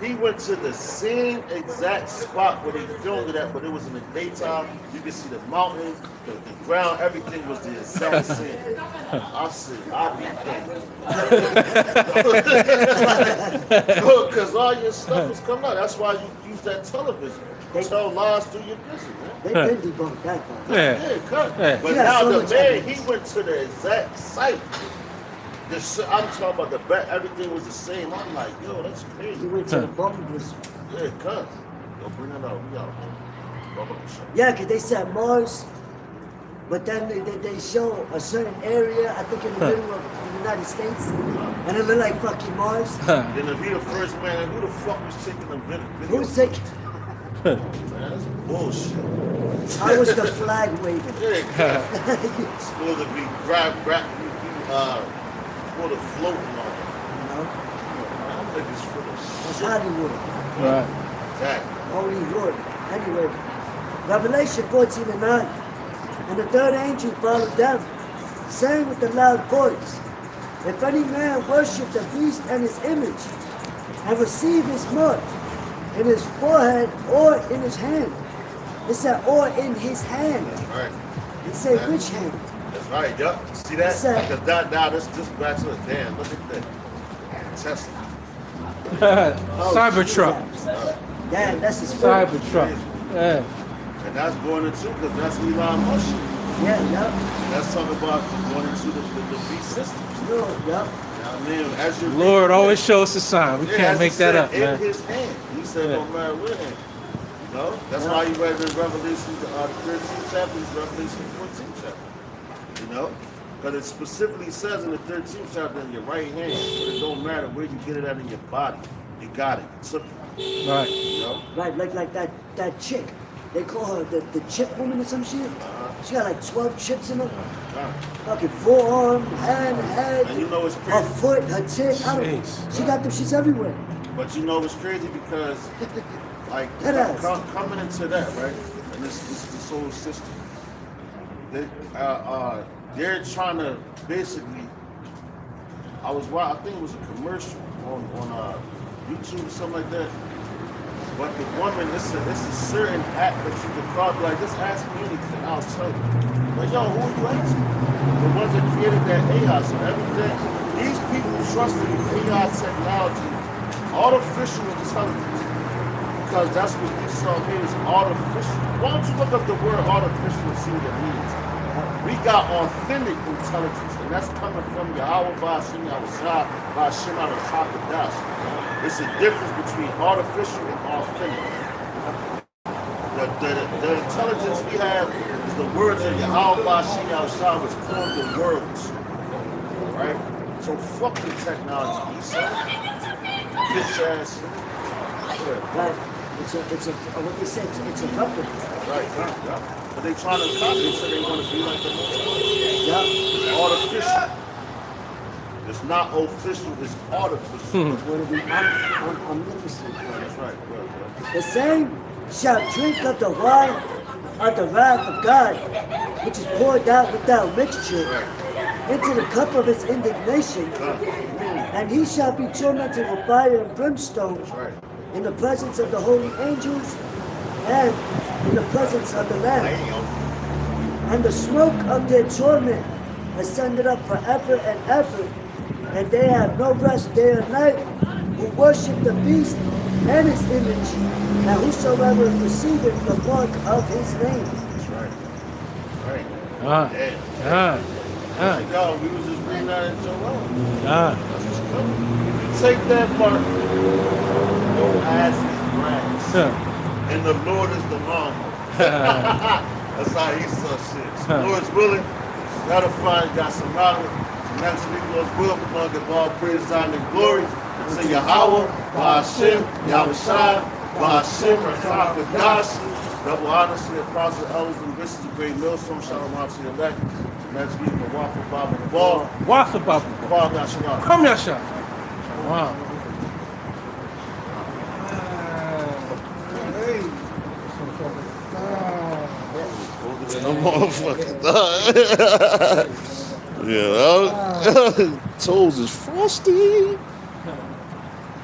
He went to the same exact spot where they filmed it at, but it was in the daytime. You could see the mountains, the ground, everything was the exact same. I said, I'll be damned. Because all your stuff is coming out. That's why you use that television. Tell lies through your vision, man. They been debunked that part. Yeah. Yeah, cut. Yeah. But Yeah, now so the much man, evidence. he went to the exact site. I'm talking about the back, everything was the same. I'm like, yo, that's He crazy. went to the bumper blizzard. Yeah, cut. Yo, bring it out. We out. Bubba the show. Yeah, because they said Mars, but then they show a certain area, I think in the middle of the United States, and it looked like fucking Mars. Then if he the first man, who the fuck was taking the video? Who's taking? Man, that's bullshit. I was the flag waving. Yeah, cut. It's supposed to be supposed to float and all that. You know? Them niggas full of That's shit. Hollywood. Right. Exactly. Hollywood. Anyway, Revelation 14:9. And the third angel followed them, saying with a loud voice, if any man worship the beast and his image, and receive his mark in his forehead or in his hand. It said, or in his hand. Right. It said, which hand? That's right, yup. See that? It's a- Because now this back to the damn. Look at that. Tesla. Oh, Cybertruck. Jesus. Yeah, that's the spirit. Cybertruck. Yeah. And that's going into, because that's Elon Musk shit. Yeah, yup. That's talking about going into the beast system. No, yup. You know what I mean? As you Lord always shows us a sign. We Yeah, can't as make he that said, up, in man. his hand. He said, Yeah. no matter what hand. You know? That's why you read in Revelation, the 13th chapter, is Revelation 14th chapter. You know? Because it specifically says in the 13th chapter in your right hand, but it don't matter where you get it at in your body. You got it. You took it. Right. You know? Right, like that chick. They call her the chip woman or some shit. She got like 12 chips in her. Fucking forearm, hand, head, And you know it's her crazy. foot, her tit. I don't know. Jeez. She got them shits everywhere. But you know it's crazy because, like, That ass. coming into that, right? And this whole system, they're trying to basically. I think it was a commercial on YouTube or something like that. But the woman, it's a certain act that you can call, like, just ask me anything, I'll tell you. Like, yo, who are you asking? The ones that created that AI, so everything, these people trusting AI technology, artificial intelligence, because that's what you saw here is artificial. Why don't you look up the word artificial and see what it means? We got authentic intelligence, and that's coming from Yahweh Ba'ashim Yahushua Ba'ashim Al-Hakadash. It's a difference between artificial and authentic. The intelligence we have is the words of Yahweh Ba'ashim Yahushua, which form the words. Right? So fuck the technology. You said bitch ass. Right. It's a what they say, it's a weapon. Right, yeah. But they trying to copy it, so they want to be like the Most High. Yeah. It's artificial. It's not official, it's artificial. What are we? I'm listening. That's right, bro. The same shall drink of the wine of the wrath of God, which is poured out without mixture into the cup of his indignation, and he shall be tormented with fire and brimstone Right. in the presence of the holy angels and in the presence of the Lamb. And the smoke of their torment ascended up forever and ever, and they have no rest day or night who worship the beast and his image, and whosoever receiveth the mark of his name. That's right. Right. Yeah. Like, yo, we was just reading that in Joel. That's what's coming. You take that part, your ass is grass. And the Lord is the lawnmower. That's how he saw shit. So Lord's willing, edifying, got some knowledge. Next week, Lord's will, we're going to give all praise, honor, and glory to Yahweh, Ba'ashim, Yahushua, Ba'ashim, Rakakadash. Double honors to the apostle, elders, and bishops, the great millstone. Shalom out to the elect. Next week, the Waffle Bible Ball. Waffle Bubble. Ball, Shalom. Come here, Sha. Wow. No motherfucking dog. Yeah, toes is frosty.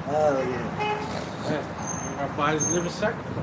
Oh yeah. Our bodies live a sacrifice.